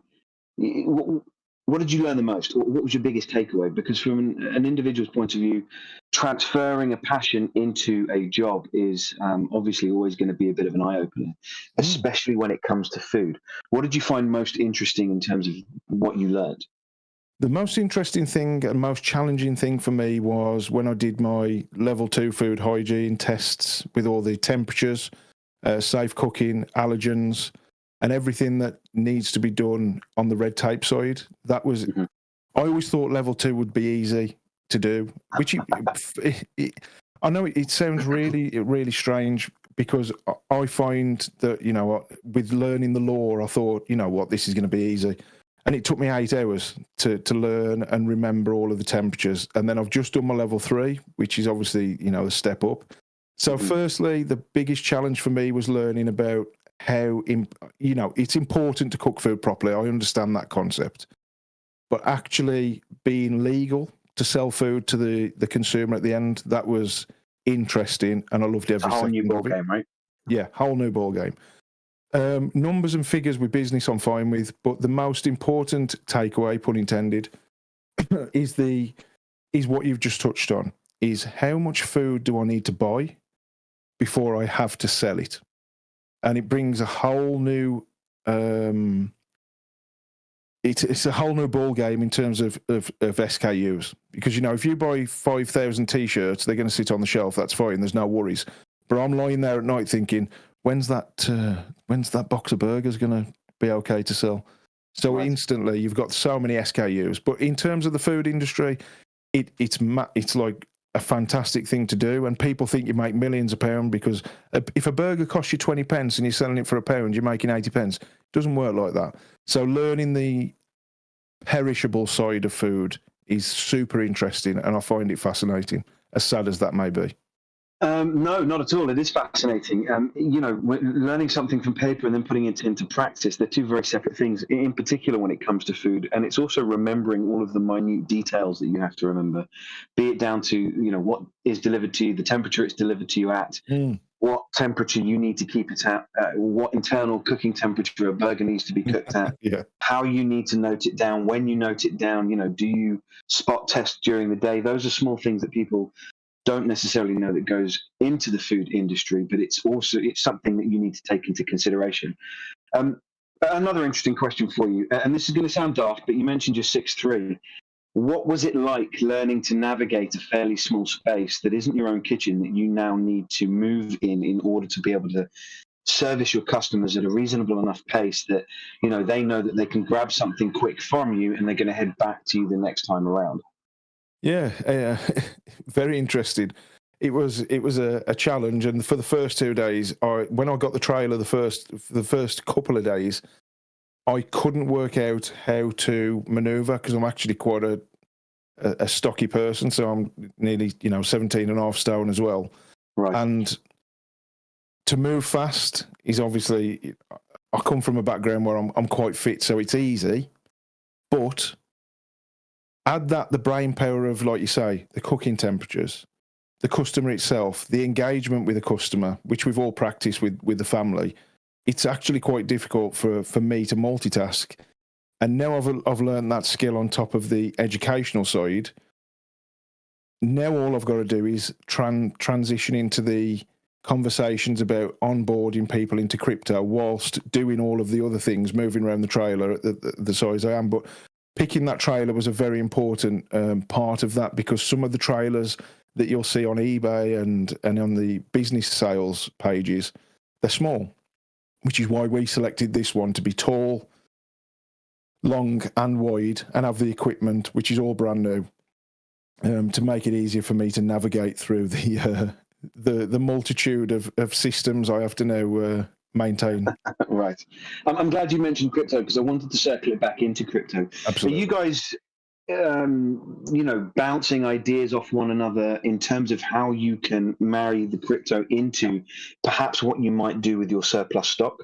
Speaker 5: What did you learn the most? What was your biggest takeaway? Because from an individual's point of view, transferring a passion into a job is obviously always going to be a bit of an eye-opener, especially when it comes to food. What did you find most interesting in terms of what you learned?
Speaker 4: The most interesting thing and most challenging thing for me was when I did my level 2 food hygiene tests with all the temperatures, safe cooking, allergens, and everything that needs to be done on the red tape side. That was, I always thought level 2 would be easy to do, which I know it sounds really, really strange because I find that, with learning the law, I thought, this is going to be easy. And it took me 8 hours to learn and remember all of the temperatures. And then I've just done my level 3, which is obviously, a step up. So firstly, the biggest challenge for me was learning about how, it's important to cook food properly. I understand that concept. But actually being legal to sell food to the consumer at the end, that was interesting. And I loved every second of it.
Speaker 5: A whole new ball game, right?
Speaker 4: Yeah, whole new ball game. Numbers and figures with business I'm fine with, but the most important takeaway, pun intended, is what you've just touched on, is how much food do I need to buy before I have to sell it? And it brings a whole new, it's a whole new ball game in terms of SKUs. Because, if you buy 5,000 T-shirts, they're going to sit on the shelf, that's fine, there's no worries. But I'm lying there at night thinking, when's that box of burgers going to be okay to sell? So instantly, you've got so many SKUs. But in terms of the food industry, it's like a fantastic thing to do, and people think you make millions of pounds because if a burger costs you 20 pence and you're selling it for £1, you're making 80 pence. It doesn't work like that. So learning the perishable side of food is super interesting, and I find it fascinating, as sad as that may be.
Speaker 5: No, not at all. It is fascinating. Learning something from paper and then putting it into practice, they're two very separate things, in particular when it comes to food. And it's also remembering all of the minute details that you have to remember, be it down to, what is delivered to you, the temperature it's delivered to you at, what temperature you need to keep it at, what internal cooking temperature a burger needs to be cooked at,
Speaker 4: Yeah.
Speaker 5: how you need to note it down, when you note it down, do you spot test during the day? Those are small things that people don't necessarily know that goes into the food industry, but it's something that you need to take into consideration. Another interesting question for you, and this is going to sound daft, but you mentioned you're 6'3". What was it like learning to navigate a fairly small space that isn't your own kitchen that you now need to move in order to be able to service your customers at a reasonable enough pace that they know that they can grab something quick from you and they're going to head back to you the next time around?
Speaker 4: Yeah, very interested. It was a challenge, and for the first 2 days, when I got the trailer the first couple of days, I couldn't work out how to maneuver because I'm actually quite a stocky person, so I'm nearly 17 and a half stone as well.
Speaker 5: Right.
Speaker 4: And to move fast is obviously, I come from a background where I'm quite fit, so it's easy. But add that the brain power of, like you say, the cooking temperatures, the customer itself, the engagement with the customer, which we've all practiced with the family. It's actually quite difficult for me to multitask. And now I've learned that skill on top of the educational side. Now all I've got to do is transition into the conversations about onboarding people into crypto whilst doing all of the other things, moving around the trailer at the size I am. But picking that trailer was a very important part of that, because some of the trailers that you'll see on eBay and on the business sales pages, they're small, which is why we selected this one to be tall, long and wide, and have the equipment, which is all brand new, to make it easier for me to navigate through the multitude of systems I have to now maintain.
Speaker 5: Right. I'm glad you mentioned crypto, because I wanted to circle it back into crypto.
Speaker 4: Absolutely.
Speaker 5: Are you guys, bouncing ideas off one another in terms of how you can marry the crypto into perhaps what you might do with your surplus stock?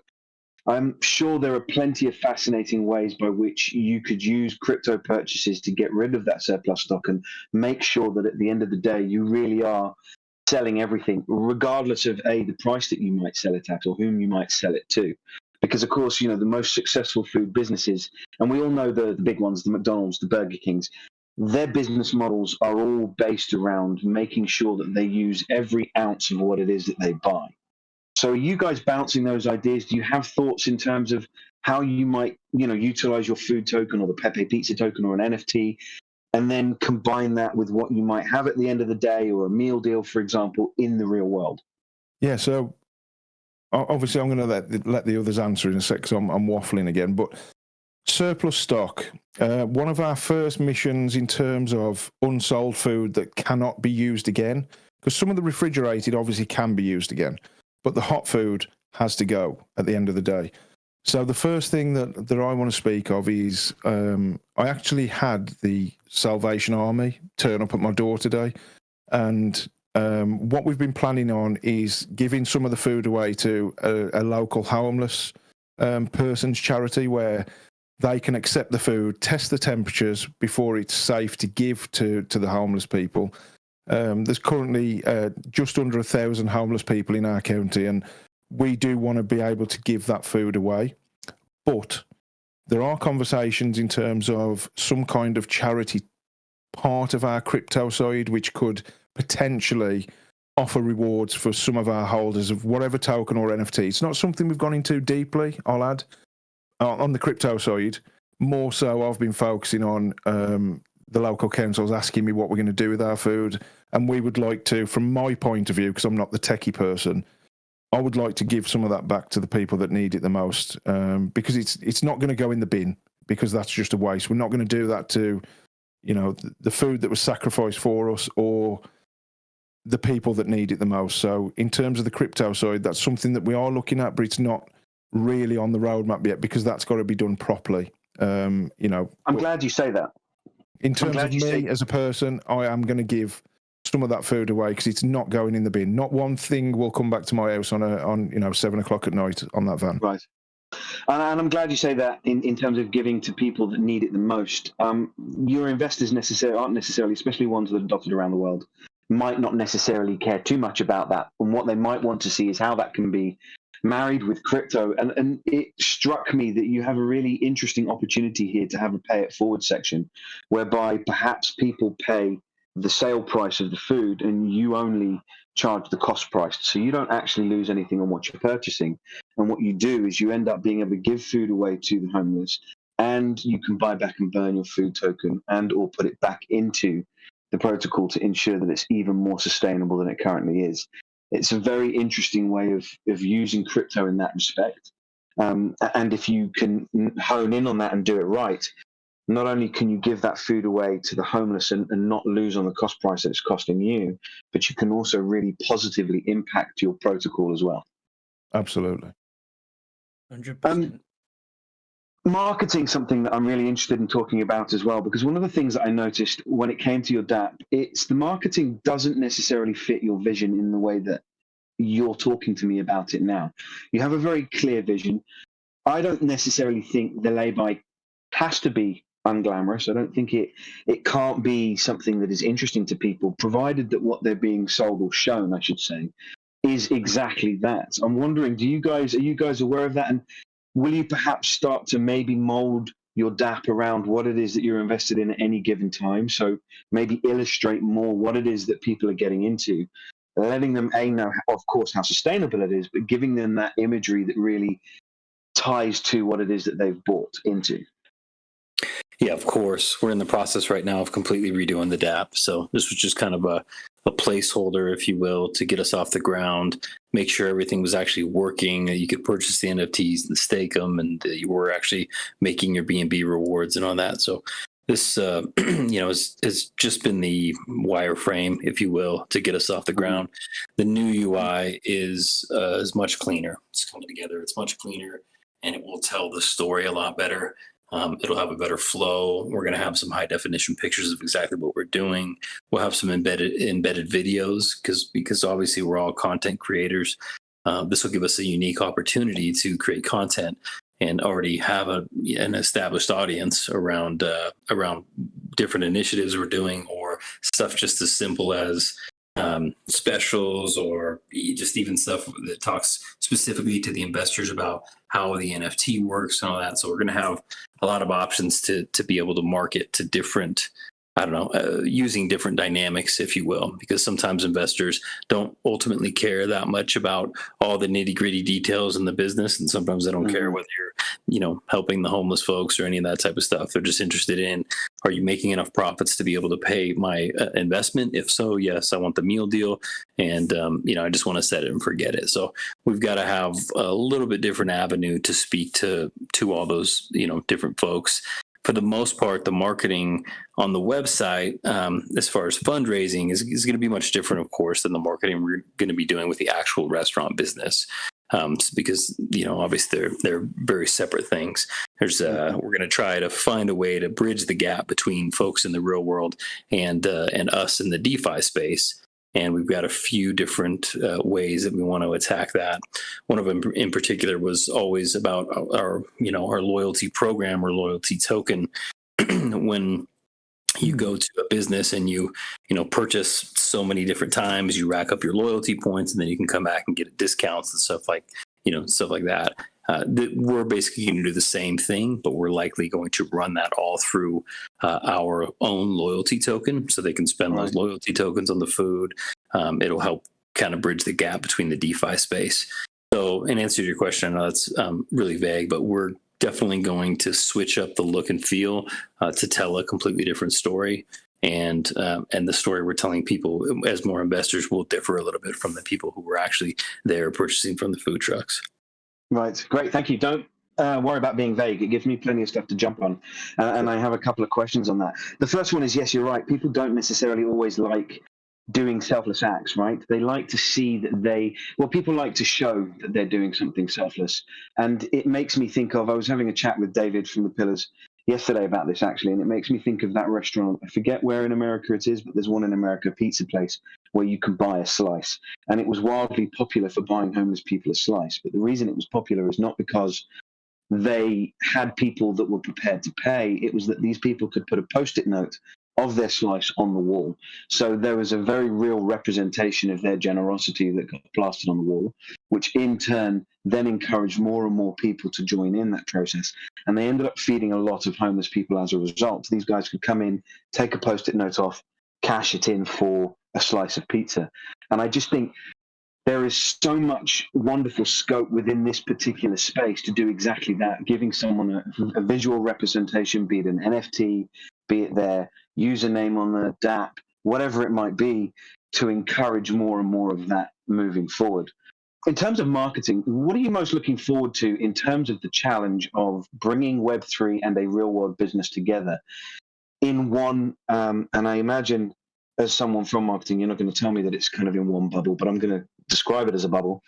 Speaker 5: I'm sure there are plenty of fascinating ways by which you could use crypto purchases to get rid of that surplus stock and make sure that at the end of the day, you really are selling everything, regardless of the price that you might sell it at or whom you might sell it to. Because, of course, the most successful food businesses, and we all know the big ones, the McDonald's, the Burger Kings, their business models are all based around making sure that they use every ounce of what it is that they buy. So are you guys bouncing those ideas? Do you have thoughts in terms of how you might, utilize your food token or the Pepe Pizza token or an NFT, and then combine that with what you might have at the end of the day, or a meal deal, for example, in the real world?
Speaker 4: Yeah, so obviously I'm going to let the others answer in a sec, because I'm waffling again. But surplus stock, one of our first missions in terms of unsold food that cannot be used again, because some of the refrigerated obviously can be used again, but the hot food has to go at the end of the day. So the first thing that I want to speak of is I actually had the Salvation Army turn up at my door today, and what we've been planning on is giving some of the food away to a local homeless person's charity, where they can accept the food, test the temperatures before it's safe to give to the homeless people. There's currently just under 1,000 homeless people in our county, and we do want to be able to give that food away. But there are conversations in terms of some kind of charity part of our crypto side, which could potentially offer rewards for some of our holders of whatever token or NFT. It's not something we've gone into deeply, I'll add, on the crypto side. More so, I've been focusing on the local councils asking me what we're going to do with our food, and we would like to, from my point of view, because I'm not the techie person, I would like to give some of that back to the people that need it the most, because it's not going to go in the bin, because that's just a waste. We're not going to do that to, the food that was sacrificed for us, or the people that need it the most. So in terms of the crypto side, that's something that we are looking at, but it's not really on the roadmap yet, because that's got to be done properly. I'm
Speaker 5: glad you say that.
Speaker 4: In terms of me as a person, I am going to give some of that food away, because it's not going in the bin. Not one thing will come back to my house on 7:00 at night on that van.
Speaker 5: Right. And I'm glad you say that in terms of giving to people that need it the most. Your investors aren't necessarily, especially ones that are dotted around the world, might not necessarily care too much about that. And what they might want to see is how that can be married with crypto. And it struck me that you have a really interesting opportunity here to have a pay it forward section, whereby perhaps people pay the sale price of the food and you only charge the cost price. So you don't actually lose anything on what you're purchasing. And what you do is you end up being able to give food away to the homeless, and you can buy back and burn your food token and or put it back into the protocol to ensure that it's even more sustainable than it currently is. It's a very interesting way of using crypto in that respect. And if you can hone in on that and do it right, not only can you give that food away to the homeless and not lose on the cost price that it's costing you, but you can also really positively impact your protocol as well.
Speaker 4: Absolutely.
Speaker 2: 100%.
Speaker 5: Marketing, something that I'm really interested in talking about as well, because one of the things that I noticed when it came to your DApp, it's the marketing doesn't necessarily fit your vision in the way that you're talking to me about it now. You have a very clear vision. I don't necessarily think the lay-by has to be unglamorous. I don't think it can't be something that is interesting to people, provided that what they're being sold or shown, I should say, is exactly that. I'm wondering, are you guys aware of that? And will you perhaps start to maybe mold your DApp around what it is that you're invested in at any given time? So maybe illustrate more what it is that people are getting into, letting them know, of course, how sustainable it is, but giving them that imagery that really ties to what it is that they've bought into.
Speaker 3: Yeah, of course. We're in the process right now of completely redoing the DApp. So this was just kind of a placeholder, if you will, to get us off the ground, make sure everything was actually working, that you could purchase the NFTs and stake them, and that you were actually making your BNB rewards and all that. So this, has just been the wireframe, if you will, to get us off the ground. The new UI is much cleaner. It's coming together. It's much cleaner, and it will tell the story a lot better. It'll have a better flow. We're going to have some high definition pictures of exactly what we're doing. We'll have some embedded videos because obviously we're all content creators. This will give us a unique opportunity to create content and already have an established audience around different initiatives we're doing, or stuff just as simple as specials, or just even stuff that talks specifically to the investors about how the NFT works and all that. So we're going to have a lot of options to be able to market to different, using different dynamics, if you will, because sometimes investors don't ultimately care that much about all the nitty gritty details in the business. And sometimes they don't care whether you're, helping the homeless folks or any of that type of stuff. They're just interested in, are you making enough profits to be able to pay my investment? If so, yes, I want the meal deal. And, I just want to set it and forget it. So we've got to have a little bit different avenue to speak to all those, different folks. For the most part, the marketing on the website, as far as fundraising, is going to be much different, of course, than the marketing we're going to be doing with the actual restaurant business, because obviously they're very separate things. We're going to try to find a way to bridge the gap between folks in the real world and us in the DeFi space. And we've got a few different ways that we want to attack that. One of them in particular was always about our loyalty program or loyalty token. When you go to a business and you purchase so many different times, you rack up your loyalty points, and then you can come back and get discounts and stuff like that. We're basically going to do the same thing, but we're likely going to run that all through our own loyalty token, so they can spend those loyalty tokens on the food. It'll help kind of bridge the gap between the DeFi space. So, in answer to your question, I know that's really vague, but we're definitely going to switch up the look and feel to tell a completely different story. And the story we're telling people as more investors will differ a little bit from the people who were actually there purchasing from the food trucks.
Speaker 5: Right. Great. Thank you. Don't worry about being vague. It gives me plenty of stuff to jump on. And I have a couple of questions on that. The first one is, yes, you're right. People don't necessarily always like doing selfless acts, right? They like to see that people like to show that they're doing something selfless. And it makes me think of, I was having a chat with David from ThePillars yesterday about this, actually, and it makes me think of that restaurant. I forget where in America it is, but there's one in America, a pizza place, where you can buy a slice. And it was wildly popular for buying homeless people a slice. But the reason it was popular is not because they had people that were prepared to pay. It was that these people could put a Post-it note of their slice on the wall. So there was a very real representation of their generosity that got plastered on the wall, which in turn then encouraged more and more people to join in that process. And they ended up feeding a lot of homeless people as a result. These guys could come in, take a Post-it note off, cash it in for a slice of pizza. And I just think there is so much wonderful scope within this particular space to do exactly that, giving someone a visual representation, be it an NFT, be it their username on the DApp, whatever it might be, to encourage more and more of that moving forward. In terms of marketing, what are you most looking forward to in terms of the challenge of bringing Web3 and a real-world business together in one, and I imagine as someone from marketing, you're not going to tell me that it's kind of in one bubble, but I'm going to describe it as a bubble,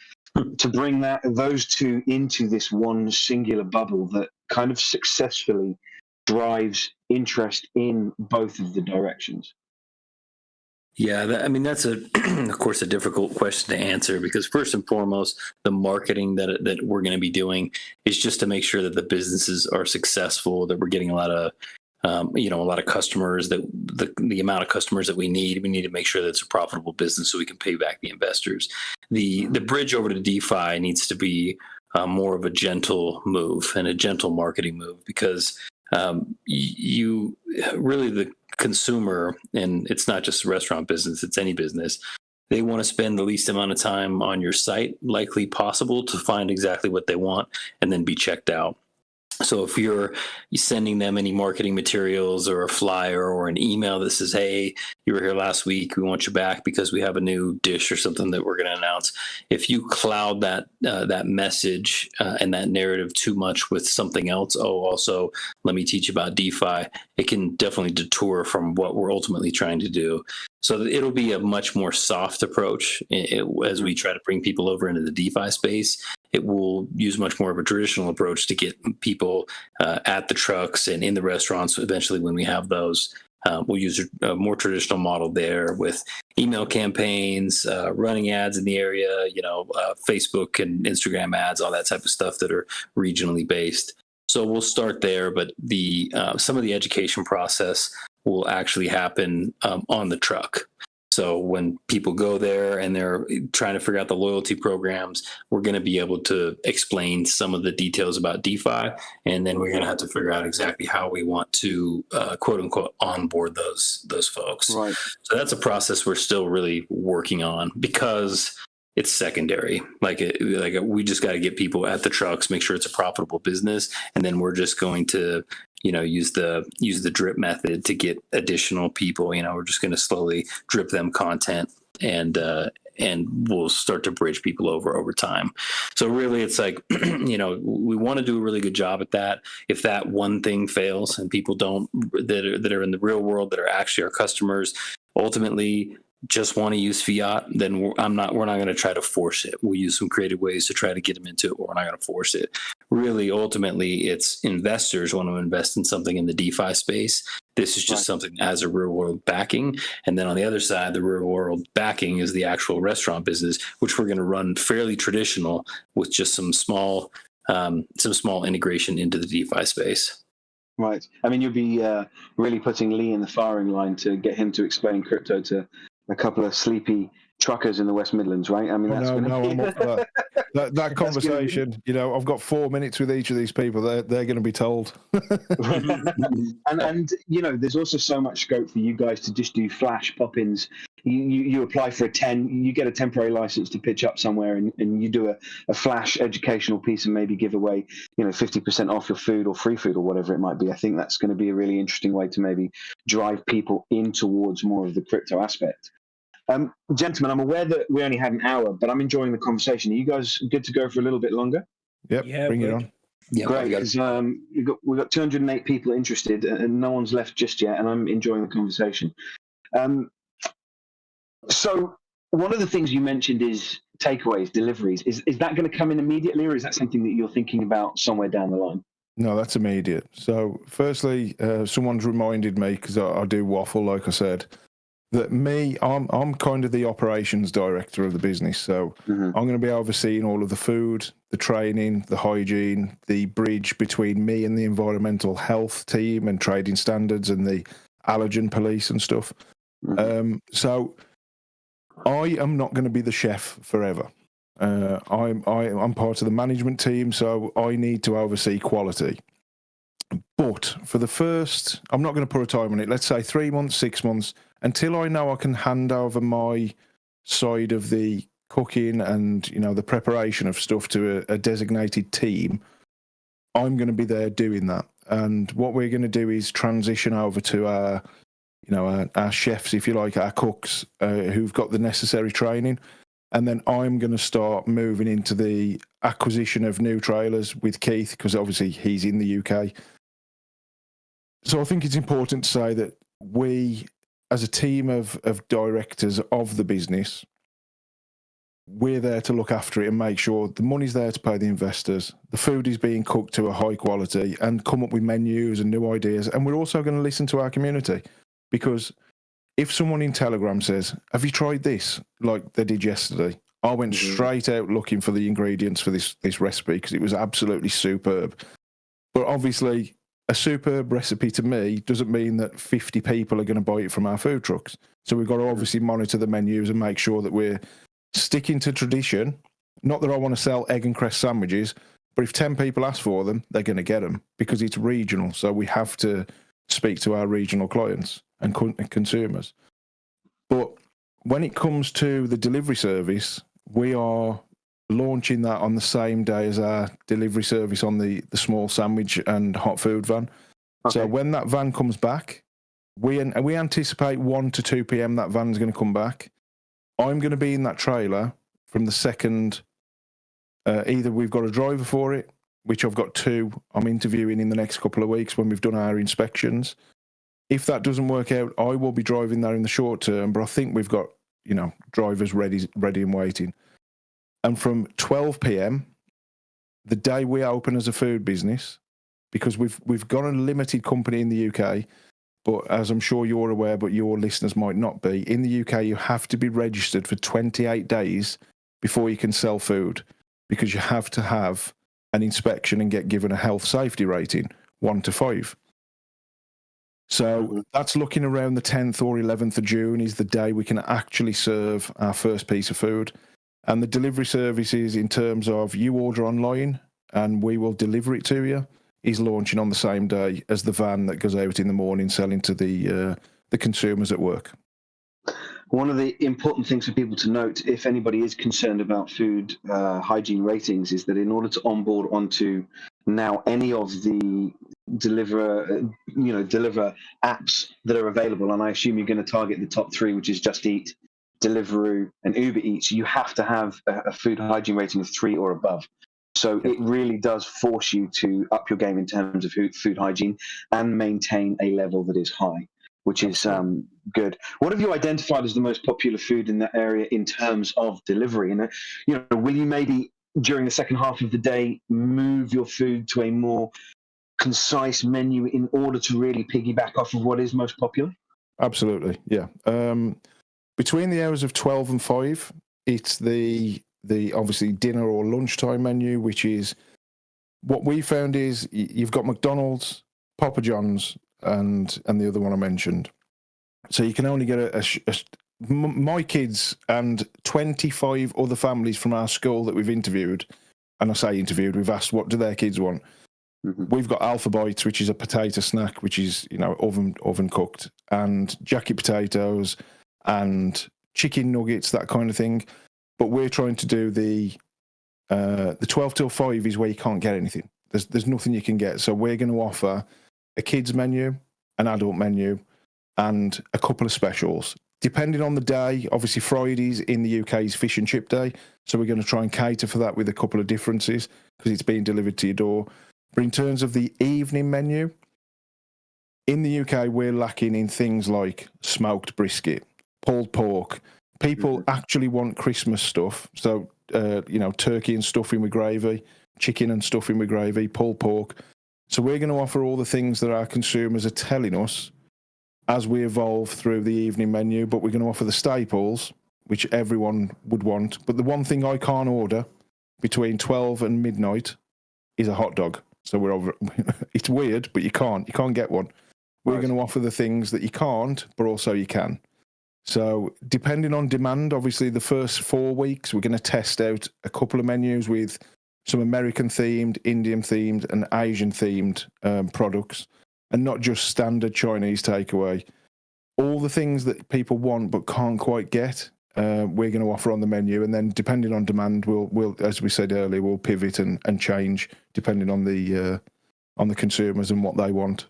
Speaker 5: to bring those two into this one singular bubble that kind of successfully drives interest in both of the directions?
Speaker 3: Yeah, that's of course a difficult question to answer, because first and foremost, the marketing that we're going to be doing is just to make sure that the businesses are successful, that we're getting a lot of customers, that the amount of customers that we need to make sure that it's a profitable business so we can pay back the investors. The bridge over to DeFi needs to be more of a gentle move and a gentle marketing move, because you really, the consumer, and it's not just a restaurant business, it's any business, they want to spend the least amount of time on your site likely possible to find exactly what they want and then be checked out. So if you're sending them any marketing materials or a flyer or an email that says, hey, you were here last week, we want you back because we have a new dish or something that we're going to announce. If you cloud that message and that narrative too much with something else, also let me teach you about DeFi, it can definitely detour from what we're ultimately trying to do. So it'll be a much more soft approach as we try to bring people over into the DeFi space. It will use much more of a traditional approach to get people at the trucks and in the restaurants. Eventually, when we have those, we'll use a more traditional model there with email campaigns, running ads in the area, Facebook and Instagram ads, all that type of stuff that are regionally based. So we'll start there, but some of the education process will actually happen on the truck. So when people go there and they're trying to figure out the loyalty programs, we're going to be able to explain some of the details about DeFi, and then we're going to have to figure out exactly how we want to quote unquote onboard those folks.
Speaker 5: Right.
Speaker 3: So that's a process we're still really working on, because it's secondary. Like we just got to get people at the trucks, make sure it's a profitable business, and then we're just going to use the drip method to get additional people. We're just going to slowly drip them content, and we'll start to bridge people over time. So really, it's like, we want to do a really good job at that. If that one thing fails and people that are in the real world, that are actually our customers, ultimately just want to use fiat, then we're not going to try to force it. We'll use some creative ways to try to get them into it, but we're not going to force it. Really, ultimately, it's investors want to invest in something in the DeFi space. This is just something that has a real world backing. And then on the other side, the real world backing is the actual restaurant business, which we're going to run fairly traditional with just some small integration into the DeFi space.
Speaker 5: Right. I mean, you'll be really putting Lee in the firing line to get him to explain crypto to a couple of sleepy truckers in the West Midlands, right? I mean, that's
Speaker 4: I'm up for that. That conversation, I've got 4 minutes with each of these people. They're going to be told.
Speaker 5: and there's also so much scope for you guys to just do flash pop-ins. You apply for you get a temporary license to pitch up somewhere, and you do a flash educational piece and maybe give away 50% off your food or free food or whatever it might be. I think that's going to be a really interesting way to maybe drive people in towards more of the crypto aspect. Gentlemen, I'm aware that we only had an hour, but I'm enjoying the conversation. Are you guys good to go for a little bit longer?
Speaker 4: Yep,
Speaker 2: Yeah,
Speaker 4: bring it on.
Speaker 3: Yeah,
Speaker 5: great. Because we've got 208 people interested, and no one's left just yet, and I'm enjoying the conversation. So one of the things you mentioned is takeaways, deliveries. Is that going to come in immediately, or is that something that you're thinking about somewhere down the line?
Speaker 4: No, that's immediate. So firstly, someone's reminded me, because I do waffle, like I said, that I'm kind of the operations director of the business. So I'm going to be overseeing all of the food, the training, the hygiene, the bridge between me and the environmental health team and trading standards and the allergen police and stuff. So I am not going to be the chef forever. I'm part of the management team, so I need to oversee quality. But for the first, I'm not going to put a time on it, let's say 3 months, 6 months, until I know I can hand over my side of the cooking and, you know, the preparation of stuff to a designated team, I'm going to be there doing that. And what we're going to do is transition over to our, you know, our chefs, if you like, our cooks, who've got the necessary training. And then I'm going to start moving into the acquisition of new trailers with Keith, because obviously he's in the UK. So I think it's important to say that we, as a team of directors of the business, we're there to look after it and make sure the money's there to pay the investors, the food is being cooked to a high quality, and come up with menus and new ideas. And we're also going to listen to our community, because if someone in Telegram says, have you tried this, like they did yesterday, I went straight out looking for the ingredients for this recipe because it was absolutely superb. But obviously, a superb recipe to me doesn't mean that 50 people are going to buy it from our food trucks. So we've got to obviously monitor the menus and make sure that we're sticking to tradition. Not that I want to sell egg and cress sandwiches, but if 10 people ask for them, they're going to get them because it's regional. So we have to speak to our regional clients and consumers. But when it comes to the delivery service, we are launching that on the same day as our delivery service on the small sandwich and hot food van. Okay. So when that van comes back, we anticipate 1 to 2 p.m. that van's going to come back. I'm going to be in that trailer from the second. Either we've got a driver for it, which I've got 2 I'm interviewing in the next couple of weeks when we've done our inspections. If that doesn't work out, I will be driving there in the short term, but I think we've got, you know, drivers ready and waiting. And from 12 p.m., the day we open as a food business, because we've got a limited company in the UK, but as I'm sure you're aware, but your listeners might not be, in the UK you have to be registered for 28 days before you can sell food, because you have to have an inspection and get given a health safety rating, 1 to 5. So that's looking around the 10th or 11th of June is the day we can actually serve our first piece of food. And the delivery services, in terms of you order online and we will deliver it to you, is launching on the same day as the van that goes out in the morning selling to the consumers at work.
Speaker 5: One of the important things for people to note, if anybody is concerned about food hygiene ratings, is that in order to onboard onto now any of the deliver apps that are available, and I assume you're going to target the top 3, which is Just Eat, Deliveroo, and Uber Eats, you have to have a food hygiene rating of 3 or above. So it really does force you to up your game in terms of food hygiene and maintain a level that is high, which is good. What have you identified as the most popular food in that area in terms of delivery? And will you maybe during the second half of the day move your food to a more concise menu in order to really piggyback off of what is most popular?
Speaker 4: Absolutely, yeah. Between the hours of 12 and 5, it's the obviously dinner or lunchtime menu, which is what we found is you've got McDonald's, Papa John's, and the other one I mentioned. So you can only get my kids and 25 other families from our school that we've interviewed, and I say interviewed, we've asked what do their kids want. We've got Alpha Bites, which is a potato snack, which is, you know, oven cooked, and jacket potatoes and chicken nuggets, that kind of thing. But we're trying to do the 12 till 5 is where you can't get anything. There's nothing you can get. So we're going to offer a kids menu, an adult menu, and a couple of specials. Depending on the day, obviously Fridays in the UK is fish and chip day, so we're going to try and cater for that with a couple of differences because it's being delivered to your door. But in terms of the evening menu, in the UK we're lacking in things like smoked brisket, pulled pork. People actually want Christmas stuff, so turkey and stuffing with gravy, chicken and stuffing with gravy, pulled pork. So we're going to offer all the things that our consumers are telling us as we evolve through the evening menu, but we're going to offer the staples, which everyone would want. But the one thing I can't order between 12 and midnight is a hot dog. So we're over. It's weird, but you can't get one. We're going to offer the things that you can't, but also you can. So depending on demand, obviously the first 4 weeks, we're going to test out a couple of menus with some American themed, Indian themed and Asian themed products, and not just standard Chinese takeaway. All the things that people want but can't quite get, we're going to offer on the menu. And then depending on demand, we'll as we said earlier, we'll pivot and change depending on the consumers and what they want.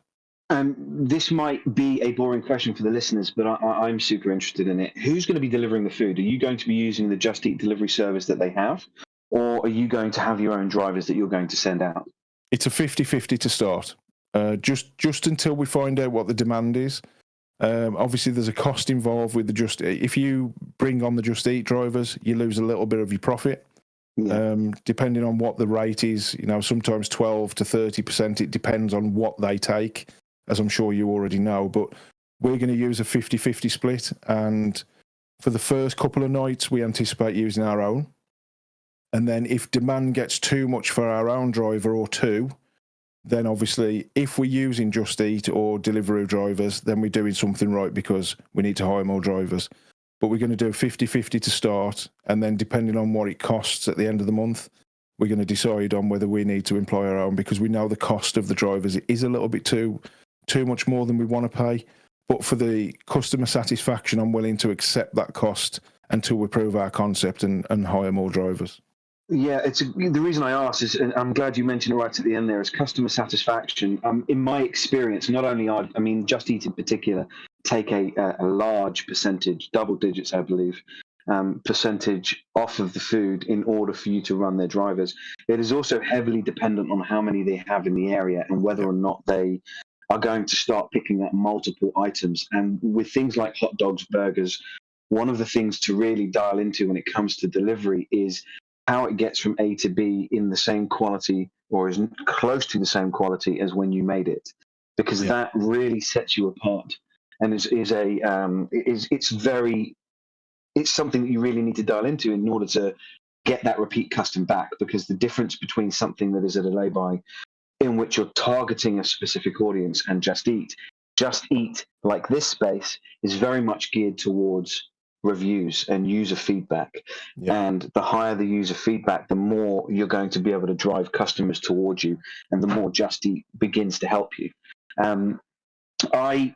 Speaker 5: This might be a boring question for the listeners, but I'm super interested in it. Who's going to be delivering the food? Are you going to be using the Just Eat delivery service that they have, or are you going to have your own drivers that you're going to send out?
Speaker 4: It's a 50-50 to start, just until we find out what the demand is. Obviously, there's a cost involved with the Just Eat. If you bring on the Just Eat drivers, you lose a little bit of your profit. Yeah. Depending on what the rate is, sometimes 12 to 30%. It depends on what they take, as I'm sure you already know. But we're going to use a 50-50 split. And for the first couple of nights, we anticipate using our own. And then if demand gets too much for our own driver or two, then obviously if we're using Just Eat or Deliveroo drivers, then we're doing something right because we need to hire more drivers. But we're going to do 50-50 to start, and then depending on what it costs at the end of the month, we're going to decide on whether we need to employ our own, because we know the cost of the drivers is a little bit too much more than we want to pay. But for the customer satisfaction, I'm willing to accept that cost until we prove our concept and hire more drivers.
Speaker 5: Yeah, the reason I asked is, and I'm glad you mentioned it right at the end there, is customer satisfaction. In my experience, not only Just Eat in particular, take a large percentage, double digits, I believe, percentage off of the food in order for you to run their drivers. It is also heavily dependent on how many they have in the area and whether or not they are going to start picking up multiple items. And with things like hot dogs, burgers, one of the things to really dial into when it comes to delivery is how it gets from A to B in the same quality or as close to the same quality as when you made it, because that really sets you apart. And it's something that you really need to dial into in order to get that repeat custom back, because the difference between something that is at a lay-by in which you're targeting a specific audience and Just Eat, like this space, is very much geared towards reviews and user feedback. And the higher the user feedback, the more you're going to be able to drive customers towards you, and the more Just Eat begins to help you. I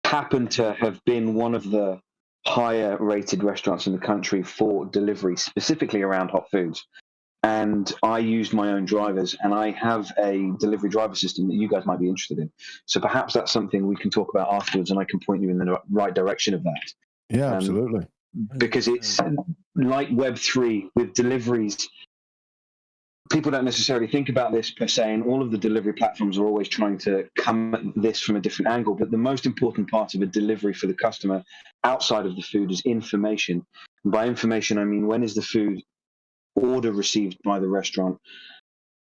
Speaker 5: happen to have been one of the higher rated restaurants in the country for delivery, specifically around hot foods. And I used my own drivers, and I have a delivery driver system that you guys might be interested in. So perhaps that's something we can talk about afterwards, and I can point you in the right direction of that.
Speaker 4: Yeah, absolutely.
Speaker 5: Because it's like Web3 with deliveries. People don't necessarily think about this per se, and all of the delivery platforms are always trying to come at this from a different angle. But the most important part of a delivery for the customer outside of the food is information. And by information, I mean, when is the food order received by the restaurant?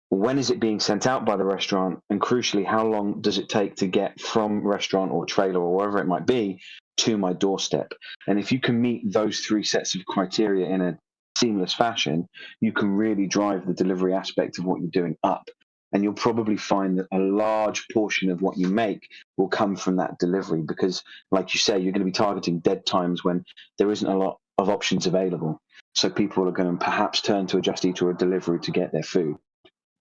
Speaker 5: When is it being sent out by the restaurant? And crucially, how long does it take to get from restaurant or trailer or wherever it might be to my doorstep? And if you can meet those three sets of criteria in a seamless fashion, you can really drive the delivery aspect of what you're doing up. And you'll probably find that a large portion of what you make will come from that delivery, because, like you say, you're going to be targeting dead times when there isn't a lot of options available. So people are going to perhaps turn to a Just Eat or a delivery to get their food.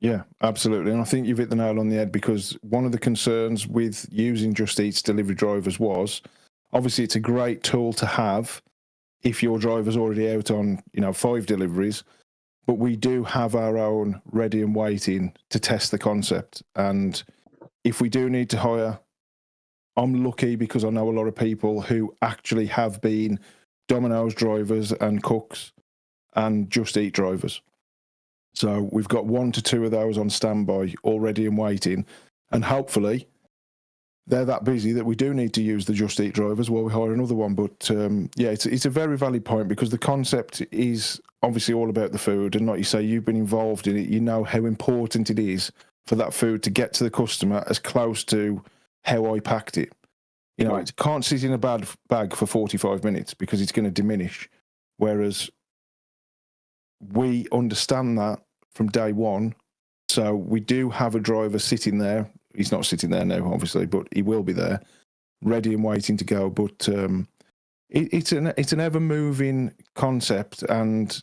Speaker 4: Yeah, absolutely. And I think you've hit the nail on the head, because one of the concerns with using Just Eat's delivery drivers was, obviously it's a great tool to have if your driver's already out on, 5 deliveries, but we do have our own ready and waiting to test the concept. And if we do need to hire, I'm lucky because I know a lot of people who actually have been Domino's drivers and cooks and Just Eat drivers. So we've got 1 to 2 of those on standby already and waiting. And hopefully they're that busy that we do need to use the Just Eat drivers while we hire another one. But it's a very valid point, because the concept is obviously all about the food. And like you say, you've been involved in it. You know how important it is for that food to get to the customer as close to how I packed it. It can't sit in a bag for 45 minutes because it's going to diminish. Whereas we understand that from day one. So we do have a driver sitting there he's not sitting there now, obviously, but he will be there, ready and waiting to go. But it's an ever moving concept, and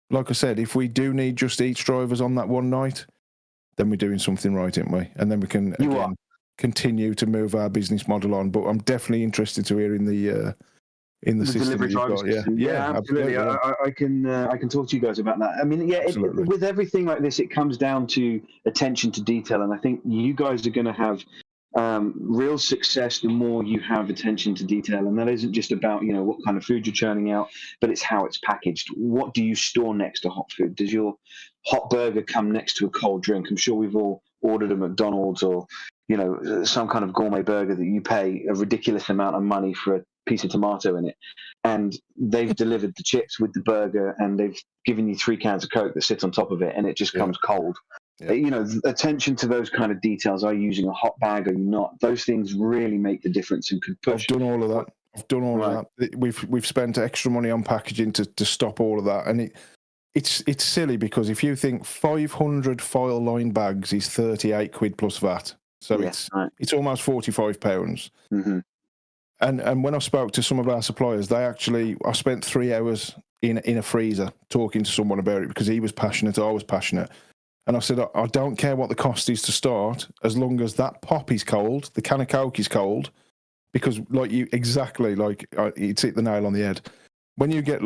Speaker 4: like I said, if we do need Just Eats drivers on that one night, then we're doing something right, aren't we? And then we can again continue to move our business model on. But I'm definitely interested to hear in the system
Speaker 5: delivery driver system. Yeah, absolutely. I can talk to you guys about that. I mean, with everything like this, it comes down to attention to detail, and I think you guys are going to have real success the more you have attention to detail. And that isn't just about what kind of food you're churning out, but it's how it's packaged. What do you store next to hot food? Does your hot burger come next to a cold drink? I'm sure we've all ordered a McDonald's or some kind of gourmet burger that you pay a ridiculous amount of money for a piece of tomato in it, and they've delivered the chips with the burger, and they've given you 3 cans of Coke that sit on top of it, and it just comes cold. Yeah. Attention to those kind of details. Are you using a hot bag? Are you not? Those things really make the difference and could push.
Speaker 4: I've done all of that. We've spent extra money on packaging to stop all of that, and it's silly because if you think 500 foil lined bags is 38 quid plus VAT, so it's almost £45.
Speaker 5: Mm-hmm.
Speaker 4: And when I spoke to some of our suppliers, I spent 3 hours in a freezer talking to someone about it because he was passionate, I was passionate. And I said, I don't care what the cost is to start, as long as that pop is cold, the can of Coke is cold, because it's hit the nail on the head. When you get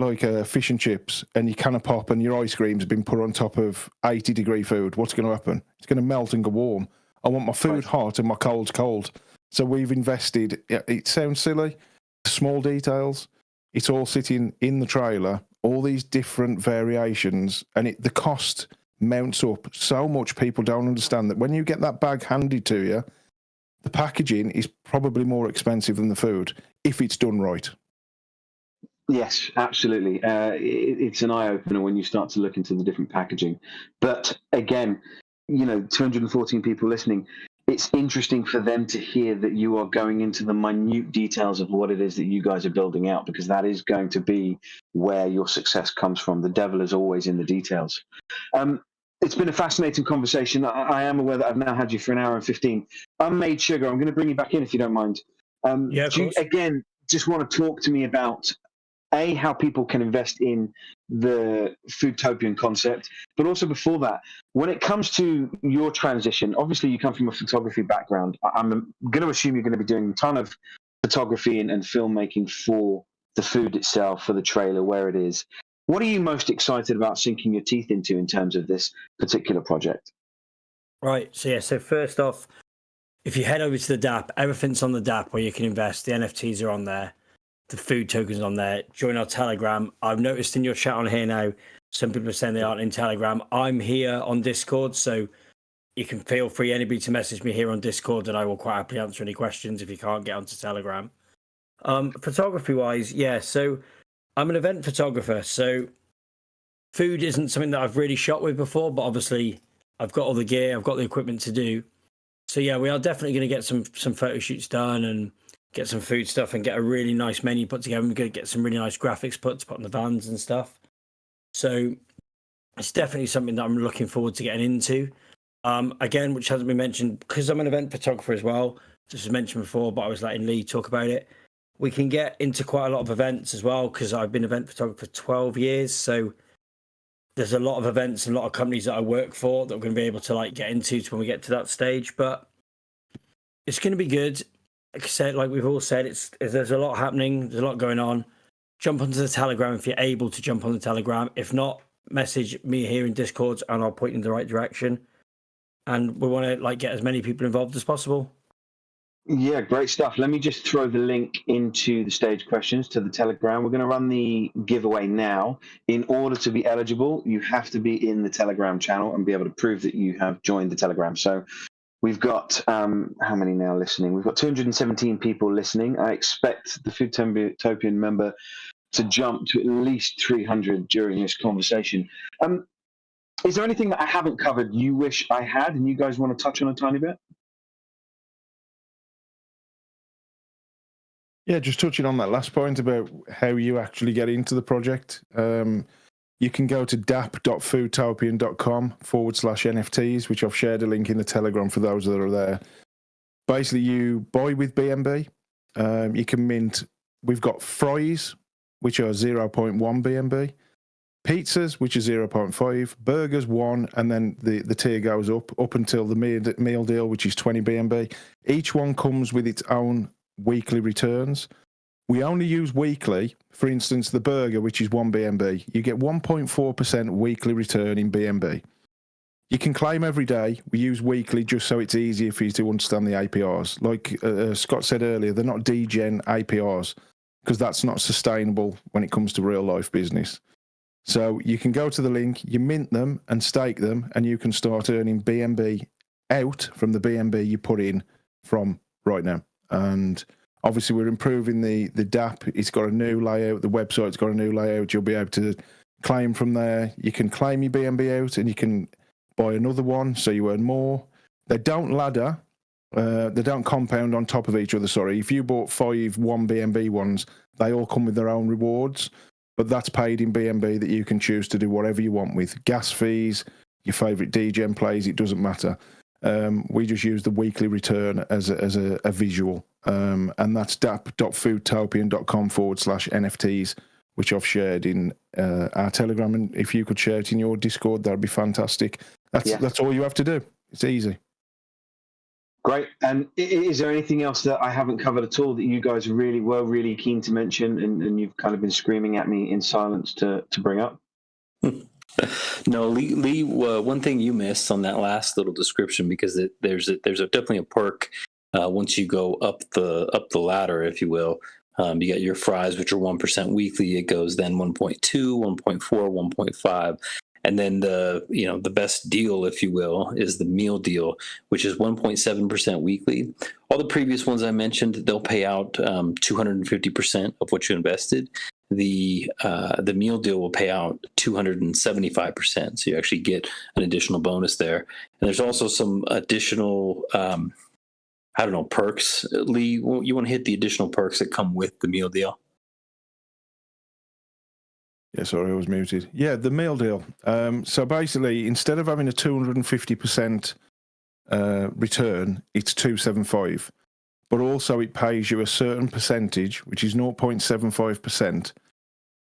Speaker 4: fish and chips and your can of pop and your ice cream's been put on top of 80-degree food, what's going to happen? It's going to melt and go warm. I want my food hot and my cold's cold. So we've invested, it sounds silly, small details. It's all sitting in the trailer, all these different variations, and the cost mounts up so much. People don't understand that when you get that bag handed to you, the packaging is probably more expensive than the food if it's done right.
Speaker 5: Yes, absolutely. It's an eye-opener when you start to look into the different packaging. But again, 214 people listening, it's interesting for them to hear that you are going into the minute details of what it is that you guys are building out, because that is going to be where your success comes from. The devil is always in the details. It's been a fascinating conversation. I am aware that I've now had you for an hour and 15. Unmade Sugar, I'm going to bring you back in if you don't mind.
Speaker 2: Of course.
Speaker 5: Again, just want to talk to me about how people can invest in the Foodtopian concept, but also before that, when it comes to your transition, obviously you come from a photography background. I'm going to assume you're going to be doing a ton of photography and filmmaking for the food itself, for the trailer, where it is. What are you most excited about sinking your teeth into in terms of this particular project?
Speaker 2: Right. So first off, if you head over to the DApp, everything's on the DApp where you can invest. The NFTs are on there. The food tokens on there. Join our Telegram. I've noticed in your chat on here now, some people are saying they aren't in Telegram. I'm here on Discord, so you can feel free, anybody, to message me here on Discord, and I will quite happily answer any questions if you can't get onto Telegram. Photography-wise, so I'm an event photographer, so food isn't something that I've really shot with before, but obviously I've got all the gear, I've got the equipment to do. So we are definitely going to get some photo shoots done and get some food stuff and get a really nice menu put together. We're going to get some really nice graphics put on the vans and stuff. So it's definitely something that I'm looking forward to getting into. Again, which hasn't been mentioned, because I'm an event photographer as well, just as mentioned before, but I was letting Lee talk about it. We can get into quite a lot of events as well, because I've been event photographer for 12 years. So there's a lot of events and a lot of companies that I work for that we're going to be able to get into when we get to that stage. But it's going to be good. Like I said, like we've all said, there's a lot happening. There's a lot going on. Jump onto the Telegram if you're able to jump on the Telegram. If not, message me here in Discord and I'll point you in the right direction. And we want to get as many people involved as possible.
Speaker 5: Yeah, great stuff. Let me just throw the link into the stage questions to the Telegram. We're going to run the giveaway now. In order to be eligible, you have to be in the Telegram channel and be able to prove that you have joined the Telegram. So we've got, how many now listening? We've got 217 people listening. I expect the Foodtopian member to jump to at least 300 during this conversation. Is there anything that I haven't covered you wish I had and you guys want to touch on a tiny bit?
Speaker 4: Yeah, just touching on that last point about how you actually get into the project. You can go to dap.foodtopian.com/NFTs, which I've shared a link in the Telegram for those that are there. basically you buy with BNB. You can mint. We've got fries, which are 0.1 BNB, pizzas, which is 0.5, burgers 1, and then the tier goes up until the meal deal, which is 20 BNB. Each one comes with its own weekly returns. We only use weekly. For instance, the burger, which is 1 BNB, you get 1.4% weekly return in BNB. You can claim every day. We use weekly just so it's easier for you to understand the APRs. Like Scott said earlier, they're not degen APRs because that's not sustainable when it comes to real life business. So you can go to the link, you mint them and stake them, and you can start earning BNB out from the BNB you put in from right now. And obviously we're improving the DApp. It's got a new layout. The website's got a new layout. You'll be able to claim from there. You can claim your BNB out and you can buy another one so you earn more. They don't ladder. They don't compound on top of each other, sorry. If you bought 5 1 BNB ones, they all come with their own rewards. But that's paid in BNB that you can choose to do whatever you want with. Gas fees, your favourite degen plays, it doesn't matter. We just use the weekly return as a visual. And that's dap.foodtopian.com/NFTs, which I've shared in our Telegram. And if you could share it in your Discord, that'd be fantastic. That's all you have to do. It's easy.
Speaker 5: Great. And is there anything else that I haven't covered at all that you guys were really keen to mention and you've kind of been screaming at me in silence to bring up?
Speaker 3: No, Lee, one thing you missed on that last little description, because there's definitely a perk once you go up the ladder, if you will. You got your fries, which are 1% weekly. It goes then 1.2, 1.4, 1.5. And then the best deal, if you will, is the meal deal, which is 1.7% weekly. All the previous ones I mentioned, they'll pay out 250% of what you invested. The meal deal will pay out 275%. So you actually get an additional bonus there. And there's also some additional, perks. Lee, you want to hit the additional perks that come with the meal deal?
Speaker 4: Yeah, sorry, I was muted. Yeah, the meal deal. So basically, instead of having a 250% return, it's 275. But also it pays you a certain percentage, which is 0.75%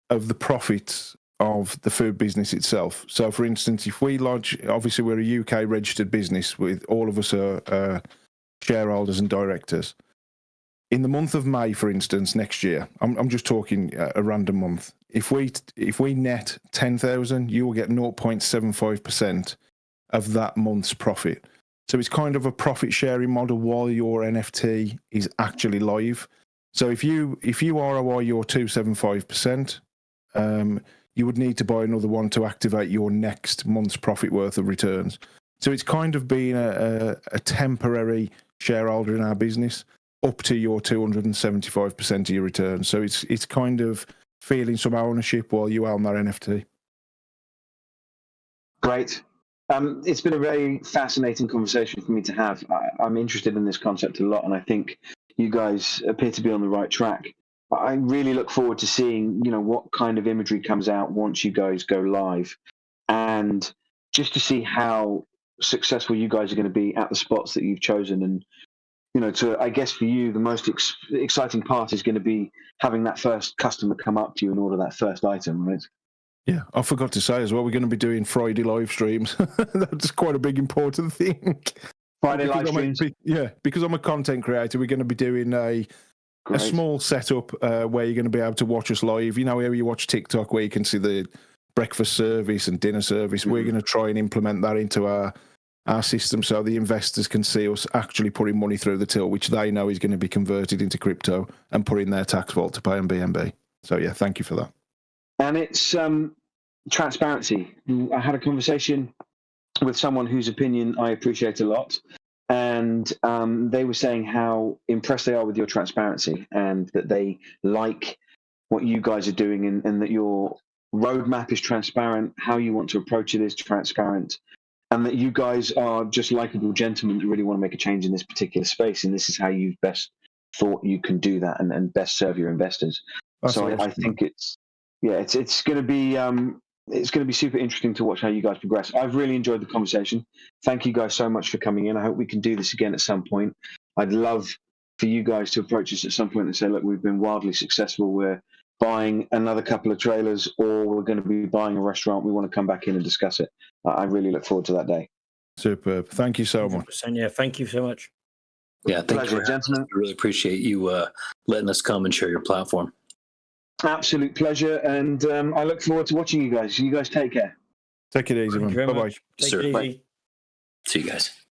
Speaker 4: of the profits of the food business itself. So, for instance, if we lodge, obviously we're a UK registered business with all of us are shareholders and directors. In the month of May, for instance, next year, I'm just talking a random month. If we net 10,000, you will get 0.75% of that month's profit. So it's kind of a profit sharing model while your NFT is actually live. So if you ROI your 275%, you would need to buy another one to activate your next month's profit worth of returns. So it's kind of been a temporary shareholder in our business up to your 275% of your return. So it's kind of feeling some ownership while you own that NFT.
Speaker 5: Great. It's been a very fascinating conversation for me to have. I'm interested in this concept a lot, and I think you guys appear to be on the right track. I really look forward to seeing, what kind of imagery comes out once you guys go live, and just to see how successful you guys are going to be at the spots that you've chosen. And I guess for you, the most exciting part is going to be having that first customer come up to you and order that first item, right?
Speaker 4: Yeah, I forgot to say as well, we're going to be doing Friday live streams. That's quite a big important thing.
Speaker 5: Friday live streams?
Speaker 4: Because I'm a content creator, we're going to be doing a small setup where you're going to be able to watch us live. You know, where you watch TikTok, where you can see the breakfast service and dinner service. Mm-hmm. We're going to try and implement that into our system so the investors can see us actually putting money through the till, which they know is going to be converted into crypto and put in their tax vault to pay on BNB. So, yeah, thank you for that.
Speaker 5: And it's transparency. I had a conversation with someone whose opinion I appreciate a lot, and they were saying how impressed they are with your transparency and that they like what you guys are doing and that your roadmap is transparent, how you want to approach it is transparent, and that you guys are just likable gentlemen that really want to make a change in this particular space, and this is how you've best thought you can do that and best serve your investors. That's so awesome. I think it's going to be super interesting to watch how you guys progress. I've really enjoyed the conversation. Thank you guys so much for coming in. I hope we can do this again at some point. I'd love for you guys to approach us at some point and say, look, we've been wildly successful. We're buying another couple of trailers, or we're going to be buying a restaurant. We want to come back in and discuss it. I really look forward to that day.
Speaker 4: Superb. Thank you so much.
Speaker 2: Yeah, thank you so much.
Speaker 3: Yeah, thank
Speaker 5: Pleasure,
Speaker 3: you,
Speaker 5: gentlemen.
Speaker 3: I really appreciate you letting us come and share your platform.
Speaker 5: Absolute pleasure, and I look forward to watching you guys. You guys take care.
Speaker 4: Take it easy,
Speaker 2: Thank
Speaker 4: man.
Speaker 2: you very
Speaker 4: Bye-bye.
Speaker 2: much. Take
Speaker 3: Sir.
Speaker 2: it easy.
Speaker 3: Bye. See you guys.